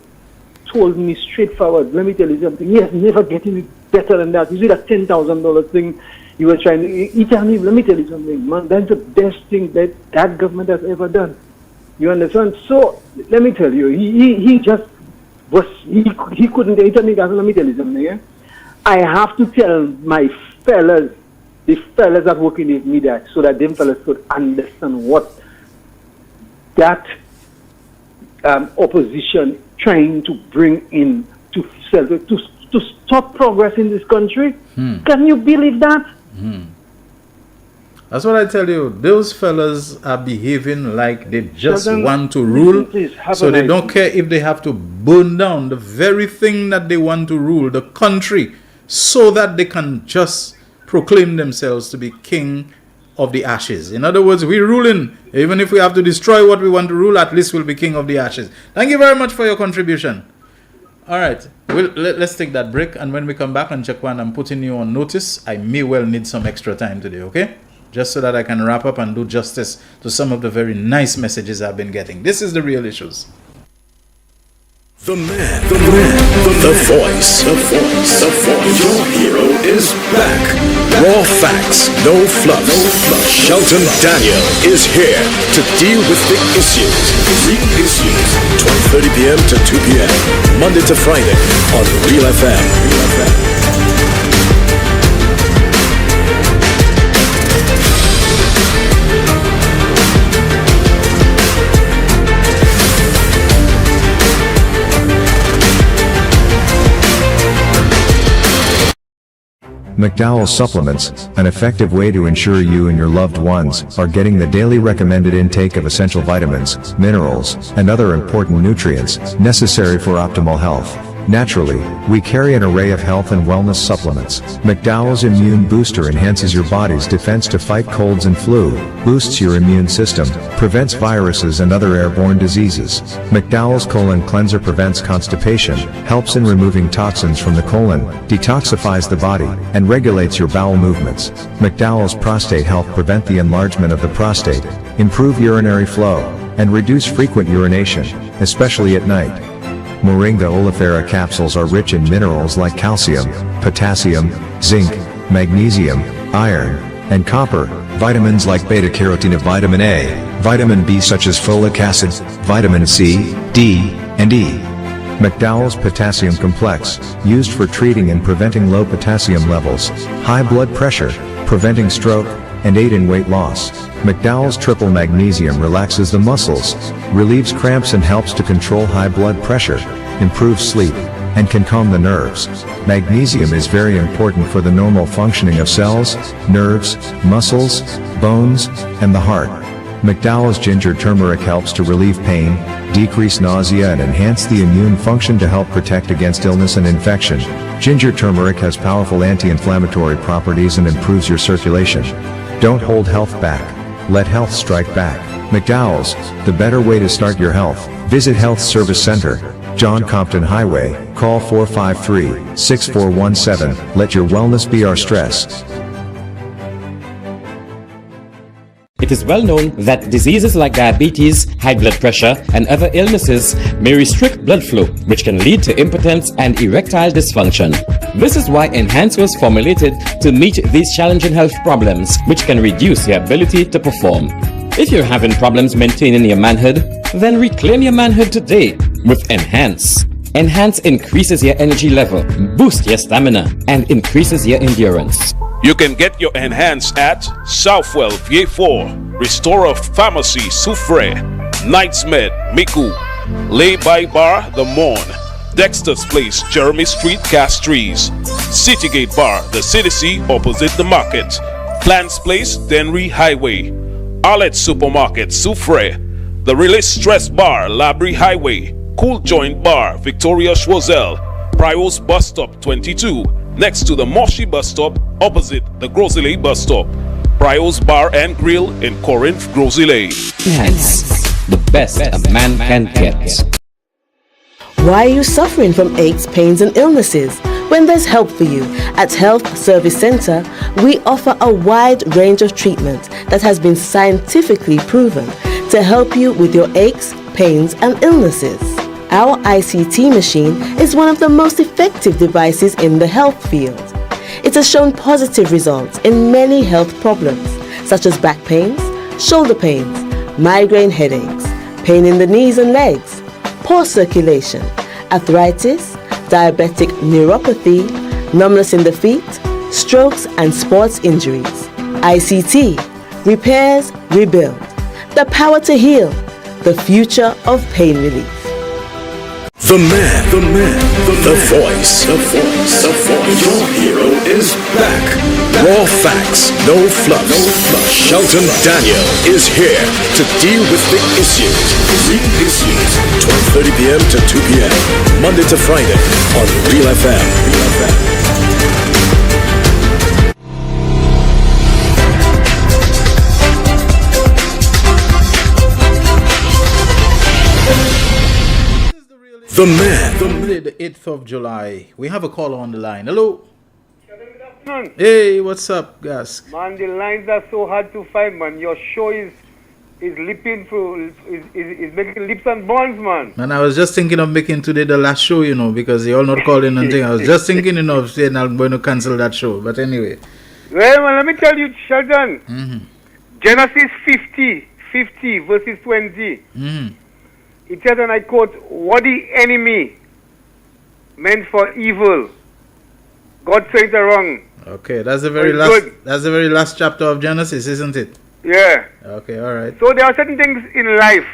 Speaker 13: told me straightforward, let me tell you something, he has never getting it better than that. You see that $10,000 thing he was trying to, he told me, let me tell you something, man, that's the best thing that government has ever done. You understand? So, let me tell you, he just was, he couldn't, he told me, let me tell you something, yeah? I have to tell my fellas, the fellas that working with me that, so that them fellas could understand what that opposition trying to bring in to stop progress in this country. Can you believe that?
Speaker 7: That's what I tell you. Those fellas are behaving like they just want to rule. So they don't care if they have to burn down the very thing that they want to rule, the country, so that they can just proclaim themselves to be king of the ashes. In other words, we're ruling. Even if we have to destroy what we want to rule, at least we'll be king of the ashes. Thank you very much for your contribution. All right. Let's take that break, and when we come back, and Chakwan, I'm putting you on notice. I may well need some extra time today, okay? Just so that I can wrap up and do justice to some of the very nice messages I've been getting. This is The Real Issues.
Speaker 6: The man, the voice. Your hero is back. Raw facts, no fluff. Shelton Daniel is here to deal with the issues. Real issues. 12:30 p.m. to 2 p.m. Monday to Friday on Real FM.
Speaker 1: McDowell's Supplements, an effective way to ensure you and your loved ones are getting the daily recommended intake of essential vitamins, minerals, and other important nutrients necessary for optimal health. Naturally, we carry an array of health and wellness supplements. McDowell's Immune Booster enhances your body's defense to fight colds and flu, boosts your immune system, prevents viruses and other airborne diseases. McDowell's Colon Cleanser prevents constipation, helps in removing toxins from the colon, detoxifies the body, and regulates your bowel movements. McDowell's Prostate Health prevent the enlargement of the prostate, improve urinary flow, and reduce frequent urination, especially at night. Moringa oleifera capsules are rich in minerals like calcium, potassium, zinc, magnesium, iron, and copper, vitamins like beta-carotene of vitamin A, vitamin B such as folic acid, vitamin C, D, and E. McDowell's Potassium Complex, used for treating and preventing low potassium levels, high blood pressure, preventing stroke, and aid in weight loss. McDowell's Triple Magnesium relaxes the muscles, relieves cramps and helps to control high blood pressure, improves sleep, and can calm the nerves. Magnesium is very important for the normal functioning of cells, nerves, muscles, bones, and the heart. McDowell's Ginger Turmeric helps to relieve pain, decrease nausea and enhance the immune function to help protect against illness and infection. Ginger turmeric has powerful anti-inflammatory properties and improves your circulation. Don't hold health back. Let health strike back. McDowell's, the better way to start your health. Visit Health Service Center, John Compton Highway, call 453-6417. Let your wellness be our stress.
Speaker 2: It is well known that diseases like diabetes, high blood pressure, and other illnesses may restrict blood flow, which can lead to impotence and erectile dysfunction. This is why Enhance was formulated to meet these challenging health problems, which can reduce your ability to perform. If you're having problems maintaining your manhood, then reclaim your manhood today with Enhance. Enhance increases your energy level, boosts your stamina, and increases your endurance.
Speaker 3: You can get your Enhance at Southwell VA4, Restorer Pharmacy Soufre, Knights Med Miku, Lay by Bar The Morn, Dexter's Place Jeremy Street Castries, Citygate Bar The City opposite the market, Plants Place Denry Highway, Arlette Supermarket Soufre, The Release Stress Bar Labrie Highway, Cool Joint Bar Victoria Schwazel, Prios Bus Stop 22, next to the Moshi Bus Stop opposite the Grosile Bus Stop, Prios Bar and Grill in Corinth, Grosile.
Speaker 2: Enhance, the best a man can get.
Speaker 4: Why are you suffering from aches, pains and illnesses? When there's help for you. At Health Service Center, we offer a wide range of treatment that has been scientifically proven to help you with your aches, pains and illnesses. Our ICT machine is one of the most effective devices in the health field. It has shown positive results in many health problems, such as back pains, shoulder pains, migraine headaches, pain in the knees and legs, poor circulation, arthritis, diabetic neuropathy, numbness in the feet, strokes and sports injuries. ICT, repairs, rebuild. The power to heal, the future of pain relief.
Speaker 6: The man, the voice. Your hero is back. Raw facts, no fluff. Shelton Daniel is here to deal with the issues. Real issues. 12:30 p.m. to 2 p.m. Monday to Friday on Real FM. The man.
Speaker 7: Monday, the 8th of July. We have a caller on the line. Hello. Hey, what's up, Gas?
Speaker 14: Man, the lines are so hard to find, man. Your show is leaping through, is making leaps and bounds, man.
Speaker 7: And I was just thinking of making today the last show, you know, because they all not calling and thing. I was just thinking, you know, of saying I'm going to cancel that show. But anyway.
Speaker 14: Well, man, let me tell you, Shelton. Genesis 50 verses 20. It says, and I quote, what the enemy meant for evil, God turned it wrong.
Speaker 7: Okay, that's the very last. That's the very last chapter of Genesis, isn't it?
Speaker 14: Yeah.
Speaker 7: Okay, all right.
Speaker 14: So there are certain things in life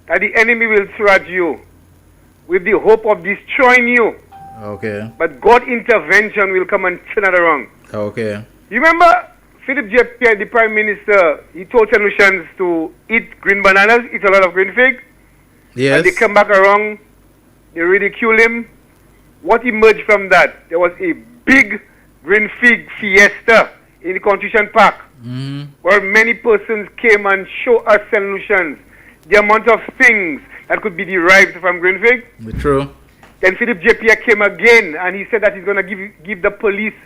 Speaker 14: that the enemy will throw at you with the hope of destroying you.
Speaker 7: Okay.
Speaker 14: But God's intervention will come and turn it around.
Speaker 7: Okay.
Speaker 14: You remember Philip J. Pierre, the Prime Minister, he told Sanusians to eat green bananas, eat a lot of green fig.
Speaker 7: Yes.
Speaker 14: And they come back around, they ridicule him. What emerged from that? There was a big green fig fiesta in the Constitution Park, where many persons came and showed us solutions, the amount of things that could be derived from green fig.
Speaker 7: True.
Speaker 14: Then Philip J. Pierre came again, and he said that he's going to give the police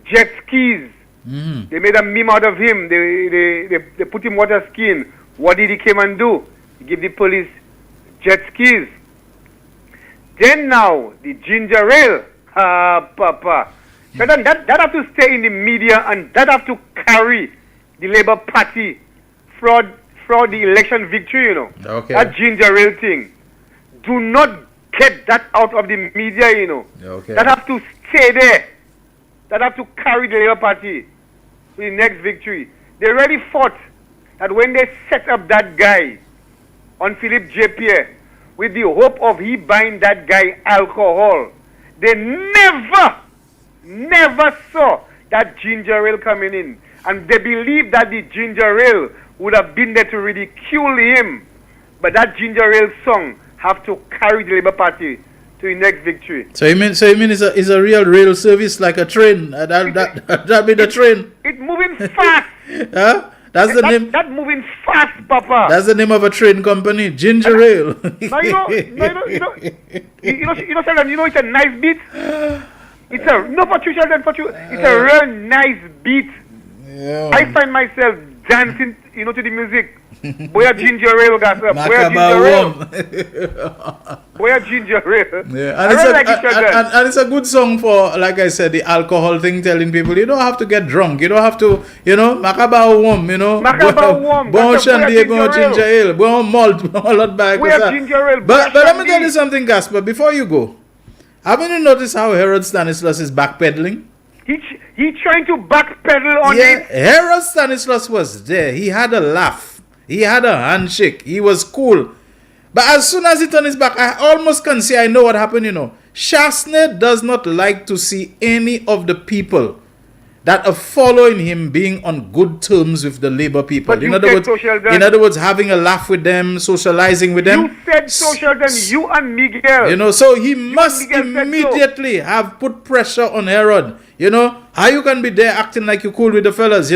Speaker 14: jet skis. They made a meme out of him. They put him water skiing. What did he come and do? He gave the police jet skis. Then now, the ginger ale. Papa. So then that have to stay in the media, and that have to carry the Labour Party fraud the election victory, you know.
Speaker 7: Okay.
Speaker 14: That ginger ale thing. Do not get that out of the media, you know.
Speaker 7: Okay.
Speaker 14: That have to stay there. That have to carry the Labour Party to the next victory. They already fought that when they set up that guy on Philip J. Pierre with the hope of he buying that guy alcohol, they never saw that ginger ale coming in. And they believed that the ginger ale would have been there to ridicule him. But that ginger ale song have to carry the Labour Party to the next victory.
Speaker 7: So you mean it's a real rail service like a train? That be the train.
Speaker 14: It's moving fast.
Speaker 7: Huh? That's the name.
Speaker 14: That moving fast, Papa.
Speaker 7: That's the name of a train company, Ginger Ale.
Speaker 14: Now Sheldon, you know it's a nice beat. It's a real nice beat.
Speaker 7: Yeah.
Speaker 14: I find myself dancing, to the music. Boy, ginger ale, guys. Boy, ginger ale. Boy, ginger ale.
Speaker 7: Yeah, and it's a good song for, like I said, the alcohol thing, telling people you don't have to get drunk. You don't have to, Macabao warm,
Speaker 14: Macabao warm.
Speaker 7: Bon shandy, bon ginger ale, bon malt, a lot back.
Speaker 14: Ginger ale.
Speaker 7: But let me tell you something, Gaspar, before you go. Haven't you noticed how Herod Stanislaus is backpedaling?
Speaker 14: He trying to backpedal on it.
Speaker 7: Herod Stanislaus was there. He had a laugh. He had a handshake. He was cool. But as soon as he turned his back, I almost can say I know what happened, Shasney does not like to see any of the people that are following him being on good terms with the Labour people.
Speaker 14: But in other
Speaker 7: words, having a laugh with them, socializing with them.
Speaker 14: You said social, then you and Miguel.
Speaker 7: So he must immediately have put pressure on Herod. How you can be there acting like you cool with the fellas,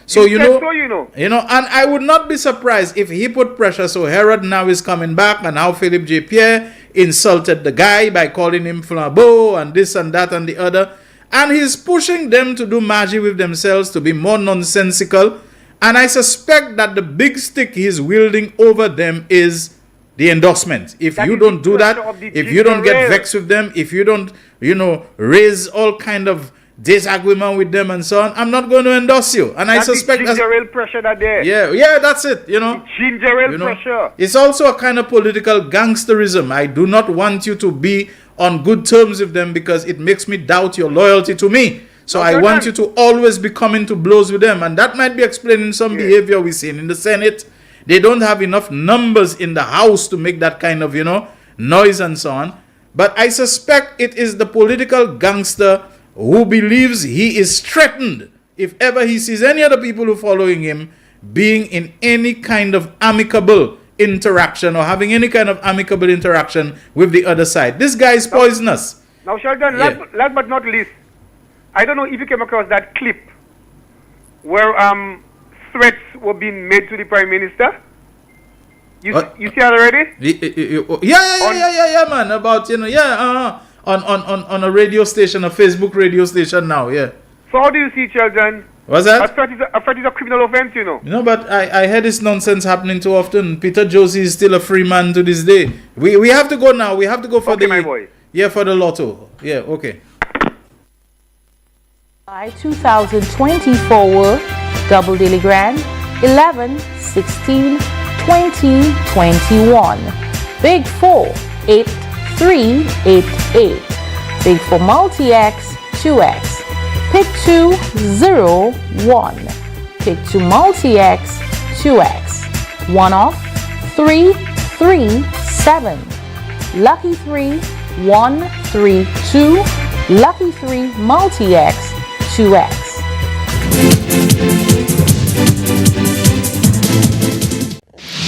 Speaker 7: So and I would not be surprised if he put pressure. So Herod now is coming back, and how Philip J. Pierre insulted the guy by calling him flambeau and this and that and the other. And he's pushing them to do magic with themselves, to be more nonsensical. And I suspect that the big stick he's wielding over them is the endorsement. If you don't do that, if you don't get vexed with them, if you don't, raise all kind of disagreement with them and so on, I'm not going to endorse you. And I suspect
Speaker 14: that's ginger ale pressure that there.
Speaker 7: Yeah, that's it.
Speaker 14: Ginger ale pressure.
Speaker 7: It's also a kind of political gangsterism. I do not want you to be on good terms with them because it makes me doubt your loyalty to me. So I want you to always be coming to blows with them, and that might be explaining some behavior we've seen in the Senate. They don't have enough numbers in the House to make that kind of noise and so on. But I suspect it is the political gangster who believes he is threatened if ever he sees any other people who following him being in any kind of amicable interaction or having any kind of amicable interaction with the other side. This guy is poisonous.
Speaker 14: Now, Sheldon, last but not least, I don't know if you came across that clip where threats were being made to the Prime Minister. You see that already?
Speaker 7: Yeah, man. About on a radio station, a Facebook radio station now. Yeah.
Speaker 14: So how do you see it, Sheldon?
Speaker 7: What's that?
Speaker 14: I thought it's a criminal offense, you know.
Speaker 7: No, but I heard this nonsense happening too often. Peter Josie is still a free man to this day. We have to go now. We have to go for
Speaker 14: my boy.
Speaker 7: Yeah, for the lotto. Yeah, okay.
Speaker 15: By 2024 double daily grand 11, 16, 20, 21. Big 4 8, 3, 8, 8. Big 4 multi-X 2X. Pick 2 0 1. Pick 2 multi-X 2X. 1 off 3 3 7. Lucky 3 1 3 2. Lucky 3 multi-X 2X.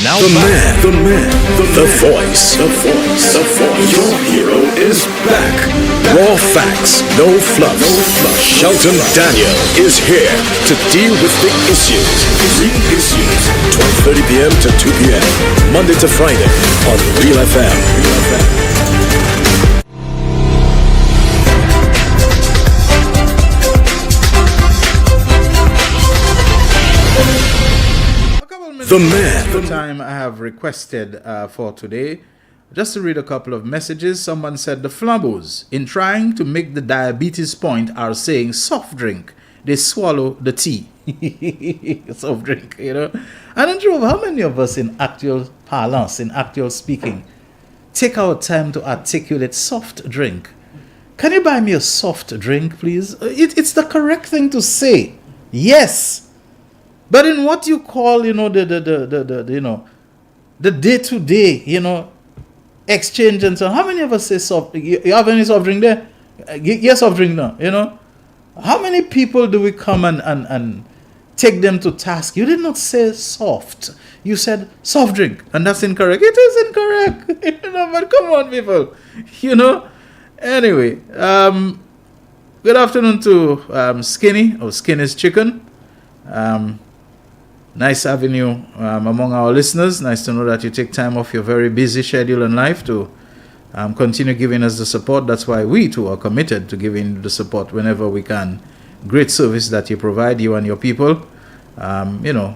Speaker 6: Now the voice. Your hero is back. Raw facts, no fluff. Shelton Daniel is here to deal with big issues. 12:30 p.m. to 2 p.m. Monday to Friday on Real FM.
Speaker 7: The time I have requested for today, just to read a couple of messages. Someone said the flambos, in trying to make the diabetes point, are saying soft drink. They swallow the tea. Soft drink, you know. And then, Joe, how many of us in actual parlance, in actual speaking, take our time to articulate soft drink? Can you buy me a soft drink, please? It's the correct thing to say. Yes. But in what you call, you know, the day-to-day, you know, exchange and so on, how many of us say soft? You have any soft drink there? Yes, soft drink now, you know. How many people do we come and take them to task? You did not say soft. You said soft drink, and that's incorrect. It is incorrect, you know. But come on, people, you know. Anyway, good afternoon to Skinny or Skinny's Chicken. Nice having you among our listeners. Nice to know that you take time off your very busy schedule in life to continue giving us the support. That's why we too are committed to giving the support whenever we can. Great service that you provide, you and your people. You know,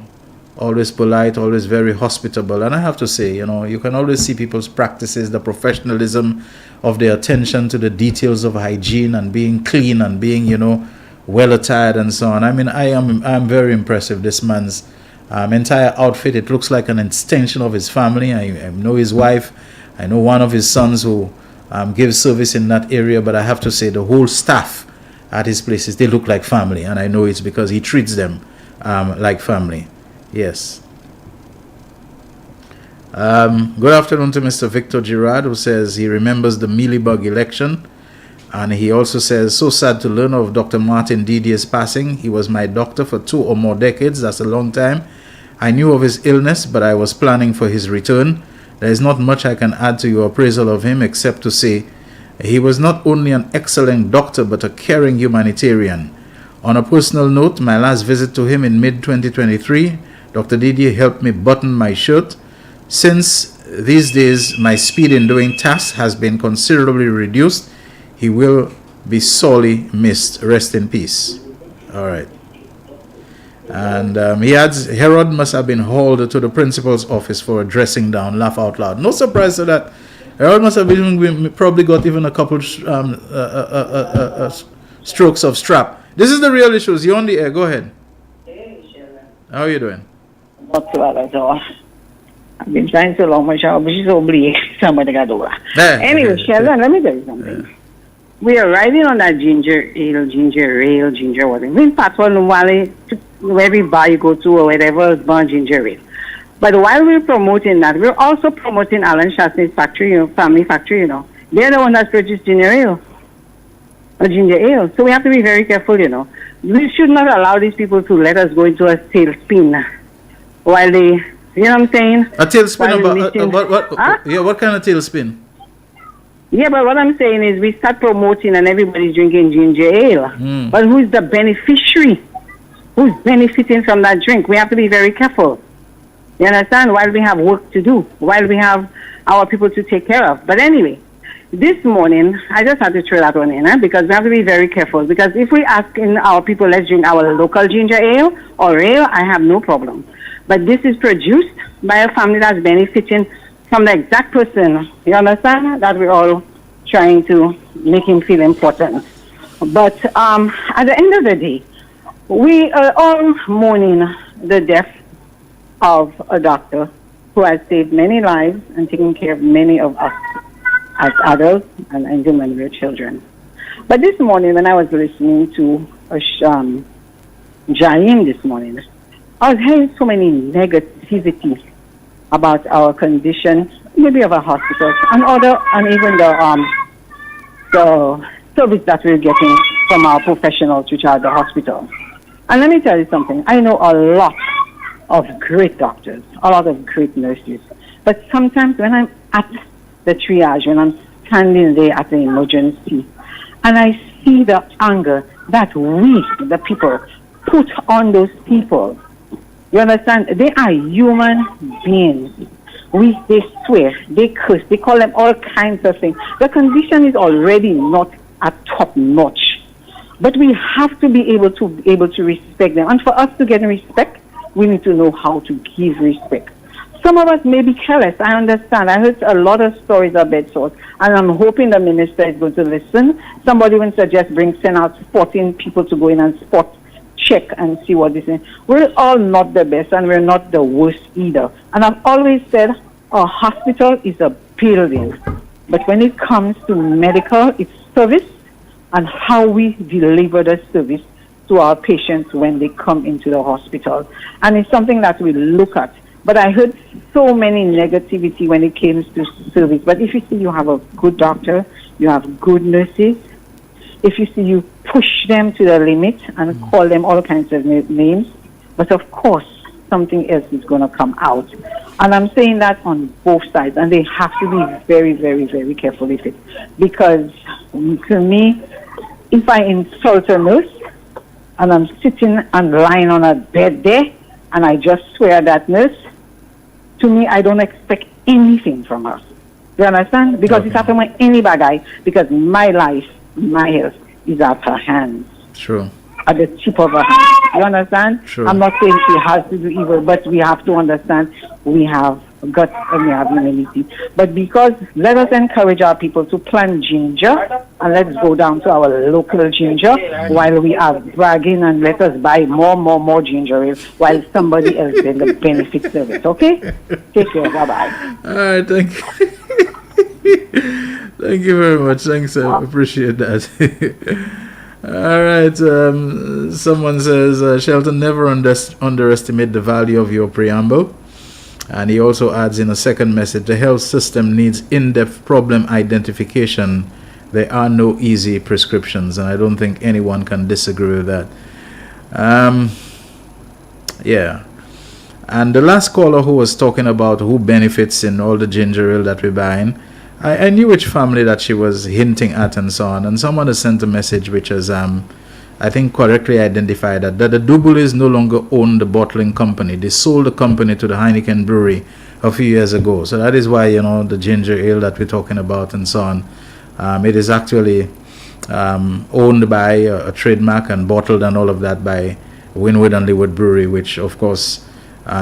Speaker 7: always polite, always very hospitable. And I have to say, you know, you can always see people's practices, the professionalism of their attention to the details of hygiene and being clean and being, you know, well attired and so on. I mean, I'm very impressive. This man's entire outfit, it looks like an extension of his family. I know his wife. I know one of his sons who gives service in that area. But I have to say, the whole staff at his places, they look like family. And I know it's because he treats them like family. Yes. Good afternoon to Mr. Victor Girard, who says he remembers the Mealybug election. And he also says, so sad to learn of Dr. Martin Didier's passing. He was my doctor for 2 or more decades. That's a long time. I knew of his illness, but I was planning for his return. There is not much I can add to your appraisal of him, except to say he was not only an excellent doctor, but a caring humanitarian. On a personal note, my last visit to him in mid-2023, Dr. Didier helped me button my shirt. Since these days, my speed in doing tasks has been considerably reduced. He will be sorely missed. Rest in peace. All right. And he adds, Herod must have been hauled to the principal's office for a dressing down. Laugh out loud. No surprise to that. Herod must have probably got even a couple strokes of strap. This is the real issues. You're on the air. Go ahead. How are you doing?
Speaker 16: Not too bad at all. I've been trying so long, my child, but she's so bleak. Somebody got over. Anyway, Sheldon, let me tell you something. We are riding on that ginger ale, ginger whatever. In Patwal Valley, every bar you go to or whatever, is born ginger ale. But while we're promoting that, we're also promoting Alan Shastney's factory, you know, family factory, you know. They're the one that's produced ginger ale. Or ginger ale. So we have to be very careful, you know. We should not allow these people to let us go into a tailspin while they, you know what I'm saying?
Speaker 7: A tailspin what kind of tailspin?
Speaker 16: Yeah, but what I'm saying is we start promoting and everybody's drinking ginger ale. But who's the beneficiary? Who's benefiting from that drink? We have to be very careful. You understand? While we have work to do, while we have our people to take care of. But anyway, this morning, I just had to throw that one in, because we have to be very careful. Because if we ask in our people, let's drink our local ginger ale or ale, I have no problem. But this is produced by a family that's benefiting from the exact person, you understand, that we're all trying to make him feel important. But at the end of the day, we are all mourning the death of a doctor who has saved many lives and taken care of many of us as adults and even when we were children. But this morning, when I was listening to Jaim this morning, I was hearing so many negativity about our condition, maybe of our hospitals, and even the service that we're getting from our professionals, which are the hospitals. And let me tell you something. I know a lot of great doctors, a lot of great nurses. But sometimes when I'm at the triage, when I'm standing there at the emergency, and I see the anger that we, the people, put on those people. You understand? They are human beings. They swear, they curse, they call them all kinds of things. The condition is already not at top notch. But we have to be able to respect them. And for us to get respect, we need to know how to give respect. Some of us may be careless. I understand. I heard a lot of stories of bed sores, and I'm hoping the minister is going to listen. Somebody will suggest send out 14 people to go in and spot check and see what this is. We're all not the best, and we're not the worst either. And I've always said a hospital is a building. But when it comes to medical, it's service and how we deliver the service to our patients when they come into the hospital. And it's something that we look at. But I heard so many negativity when it came to service. But if you see you have a good doctor, you have good nurses, if you see you push them to the limit and call them all kinds of names, but of course, something else is going to come out. And I'm saying that on both sides, and they have to be very, very, very careful with it. Because to me, if I insult a nurse, and I'm sitting and lying on a bed there, and I just swear at that nurse, to me, I don't expect anything from her. You understand? Because it's happened with any bad guy, because my life, my health is at her hands.
Speaker 7: True.
Speaker 16: At the tip of her hand. You understand?
Speaker 7: True.
Speaker 16: I'm not saying she has to do evil, but we have to understand we have guts and we have humility. But because, let us encourage our people to plant ginger, and let's go down to our local ginger while we are bragging, and let us buy more ginger ale while somebody else gets the benefits of it. Okay? Take care. Bye-bye.
Speaker 7: All right, thank you. Thank you very much. Thanks, I appreciate that. All right, someone says, Shelton, never underestimate the value of your preamble. And he also adds in a second message, the health system needs in-depth problem identification. There are no easy prescriptions, and I don't think anyone can disagree with that. Yeah. And the last caller who was talking about who benefits in all the ginger ale that we're buying, I knew which family that she was hinting at and so on. And someone has sent a message which is, I think, correctly identified that the Dubulis no longer own the bottling company. They sold the company to the Heineken brewery a few years ago. So that is why, the ginger ale that we're talking about and so on, it is actually owned by a trademark and bottled and all of that by Winwood and Leeward Brewery, which, of course,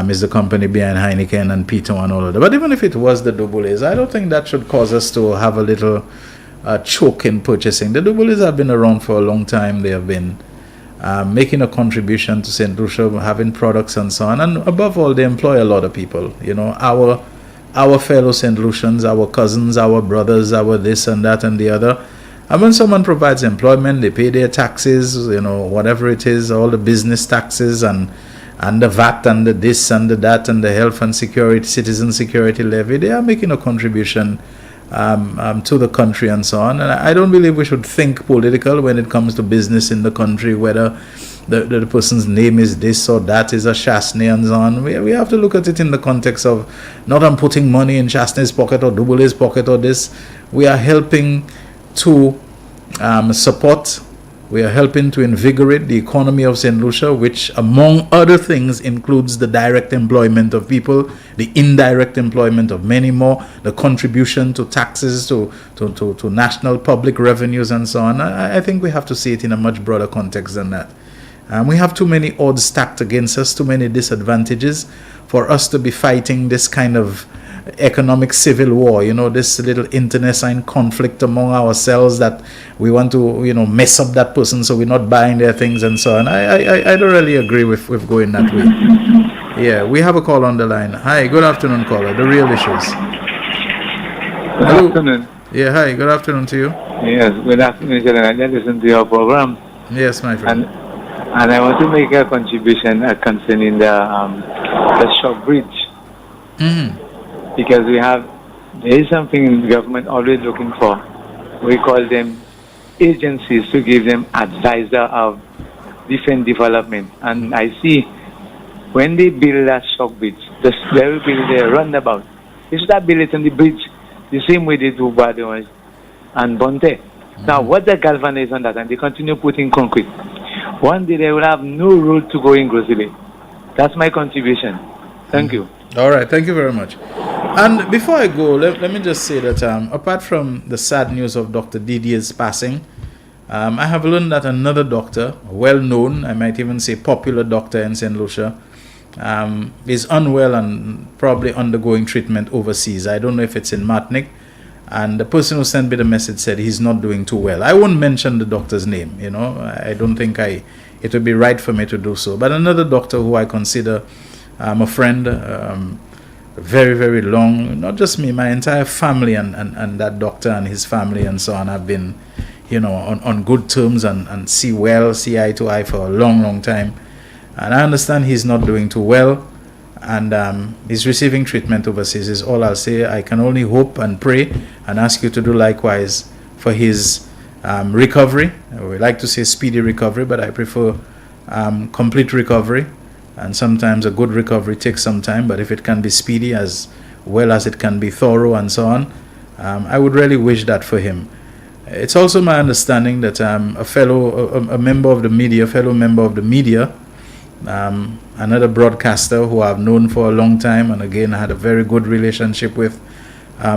Speaker 7: is the company behind Heineken and Peter and all of that. But even if it was the Dubulis, I don't think that should cause us to have a little choke in purchasing. The Dubulis have been around for a long time. They have been making a contribution to St. Lucia, having products and so on. And above all, they employ a lot of people. Our fellow St. Lucians, our cousins, our brothers, our this and that and the other. And when someone provides employment, they pay their taxes, whatever it is, all the business taxes and the VAT and the this and the that and the health and security, citizen security levy. They are making a contribution to the country and so on. And I don't believe we should think political when it comes to business in the country, whether the person's name is this or that, is a Chastney and so on. We have to look at it in the context of not I'm putting money in Chastney's pocket or Dubulis' pocket or this. We are helping to support We are helping to invigorate the economy of St. Lucia, which, among other things, includes the direct employment of people, the indirect employment of many more, the contribution to taxes, to national public revenues, and so on. I think we have to see it in a much broader context than that. We have too many odds stacked against us, too many disadvantages for us to be fighting this kind of economic civil war, this little internecine conflict among ourselves that we want to, mess up that person so we're not buying their things and so on. I don't really agree with going that way. Yeah, we have a call on the line. Hi, good afternoon, caller. The Real Issues.
Speaker 17: Good afternoon.
Speaker 7: Yeah, hi, good afternoon to you.
Speaker 17: Yes, good afternoon, Shelton. I just listened to your program.
Speaker 7: Yes, my friend.
Speaker 17: And I want to make a contribution concerning the shop bridge.
Speaker 7: Mm-hmm.
Speaker 17: Because there is something the government always looking for. We call them agencies to give them advisor of different development. And I see when they build that shop bridge, they will build a roundabout. They should have built it on the bridge the same way they do Badon and Bonte. Mm-hmm. Now, what the galvanize on that, and they continue putting concrete. One day they will have no road to go in Grosile. That's my contribution. Thank you.
Speaker 7: All right, thank you very much. And before I go, let me just say that apart from the sad news of Dr. Didier's passing, I have learned that another doctor, well-known, I might even say popular doctor in St. Lucia, is unwell and probably undergoing treatment overseas. I don't know if it's in Martinique. And the person who sent me the message said he's not doing too well. I won't mention the doctor's name, I don't think it would be right for me to do so. But another doctor who I consider a friend, very, very long, not just me, my entire family and that doctor and his family and so on have been, on good terms and see eye to eye for a long, long time. And I understand he's not doing too well and he's receiving treatment overseas is all I'll say. I can only hope and pray and ask you to do likewise for his recovery. We like to say speedy recovery, but I prefer complete recovery. And sometimes a good recovery takes some time, but if it can be speedy as well as it can be thorough and so on, I would really wish that for him. It's also my understanding that a member of the media, another broadcaster who I've known for a long time and again had a very good relationship with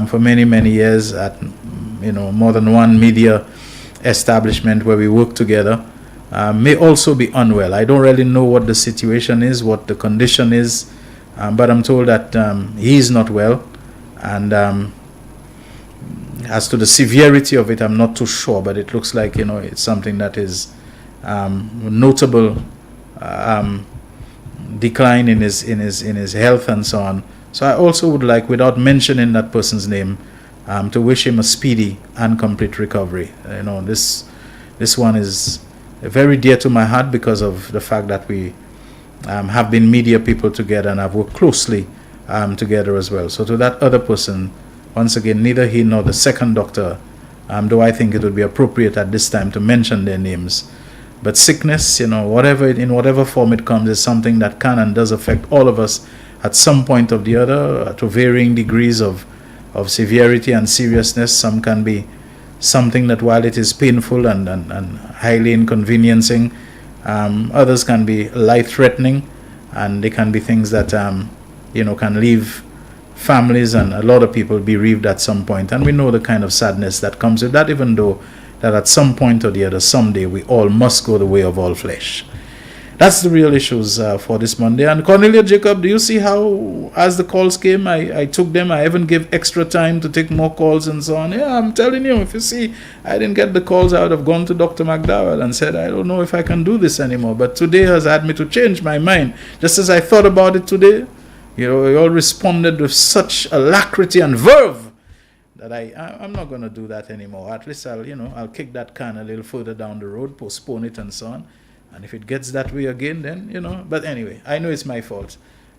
Speaker 7: for many, many years at more than one media establishment where we work together, may also be unwell. I don't really know what the situation is, what the condition is, but I'm told that he is not well. And as to the severity of it, I'm not too sure, but it looks like, it's something that is notable decline in his health and so on. So I also would like, without mentioning that person's name, to wish him a speedy and complete recovery. This one is very dear to my heart because of the fact that we have been media people together and have worked closely together as well. So to that other person, once again, neither he nor the second doctor, do I think it would be appropriate at this time to mention their names. But sickness, in whatever form it comes, is something that can and does affect all of us at some point or the other, to varying degrees of severity and seriousness. Some can be something that, while it is painful and highly inconveniencing, others can be life-threatening, and they can be things that can leave families and a lot of people bereaved at some point. And we know the kind of sadness that comes with that, even though that at some point or the other, someday, we all must go the way of all flesh. That's the real issues for this Monday. And Cornelia Jacob, do you see how, as the calls came, I took them? I even gave extra time to take more calls and so on. Yeah, I'm telling you, if you see, I didn't get the calls, I would have gone to Dr. McDowell and said, I don't know if I can do this anymore. But today has had me to change my mind. Just as I thought about it today, you all responded with such alacrity and verve that I'm not going to do that anymore. At least I'll kick that can a little further down the road, postpone it and so on. And if it gets that way again, then, but anyway, I know it's my fault.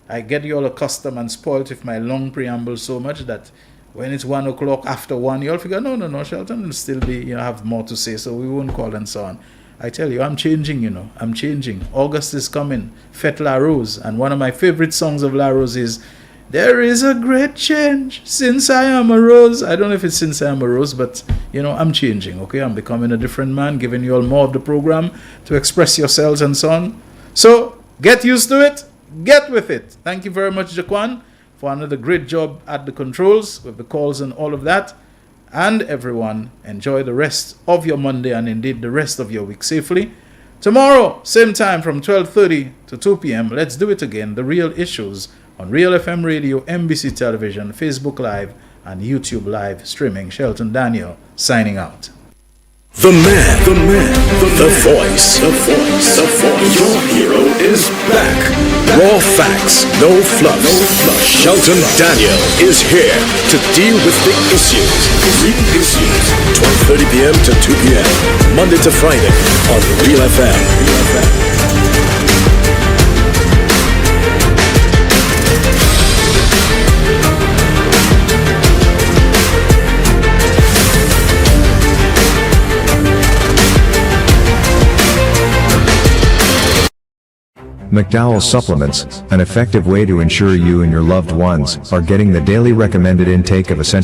Speaker 7: I get you all accustomed and spoiled with my long preamble so much that when it's 1 o'clock after 1, you all figure, no, Shelton will still be, have more to say, so we won't call and so on. I tell you, I'm changing, I'm changing. August is coming, Fête La Rose, and one of my favorite songs of La Rose is There is a great change since I am a rose. I don't know if it's since I am a rose, but I'm changing, okay? I'm becoming a different man, giving you all more of the program to express yourselves and so on. So get used to it. Get with it. Thank you very much, Jaquan, for another great job at the controls with the calls and all of that. And everyone, enjoy the rest of your Monday and indeed the rest of your week safely. Tomorrow, same time from 12:30 to 2 p.m. Let's do it again. The Real Issues on Real FM Radio, NBC Television, Facebook Live, and YouTube Live streaming. Shelton Daniel signing out.
Speaker 6: The voice. Your hero is back. Raw facts, no fluff. Shelton Daniel is here to deal with the issues. Real Issues, 12:30 p.m. to 2 p.m. Monday to Friday on Real FM.
Speaker 1: McDowell Supplements, an effective way to ensure you and your loved ones are getting the daily recommended intake of essential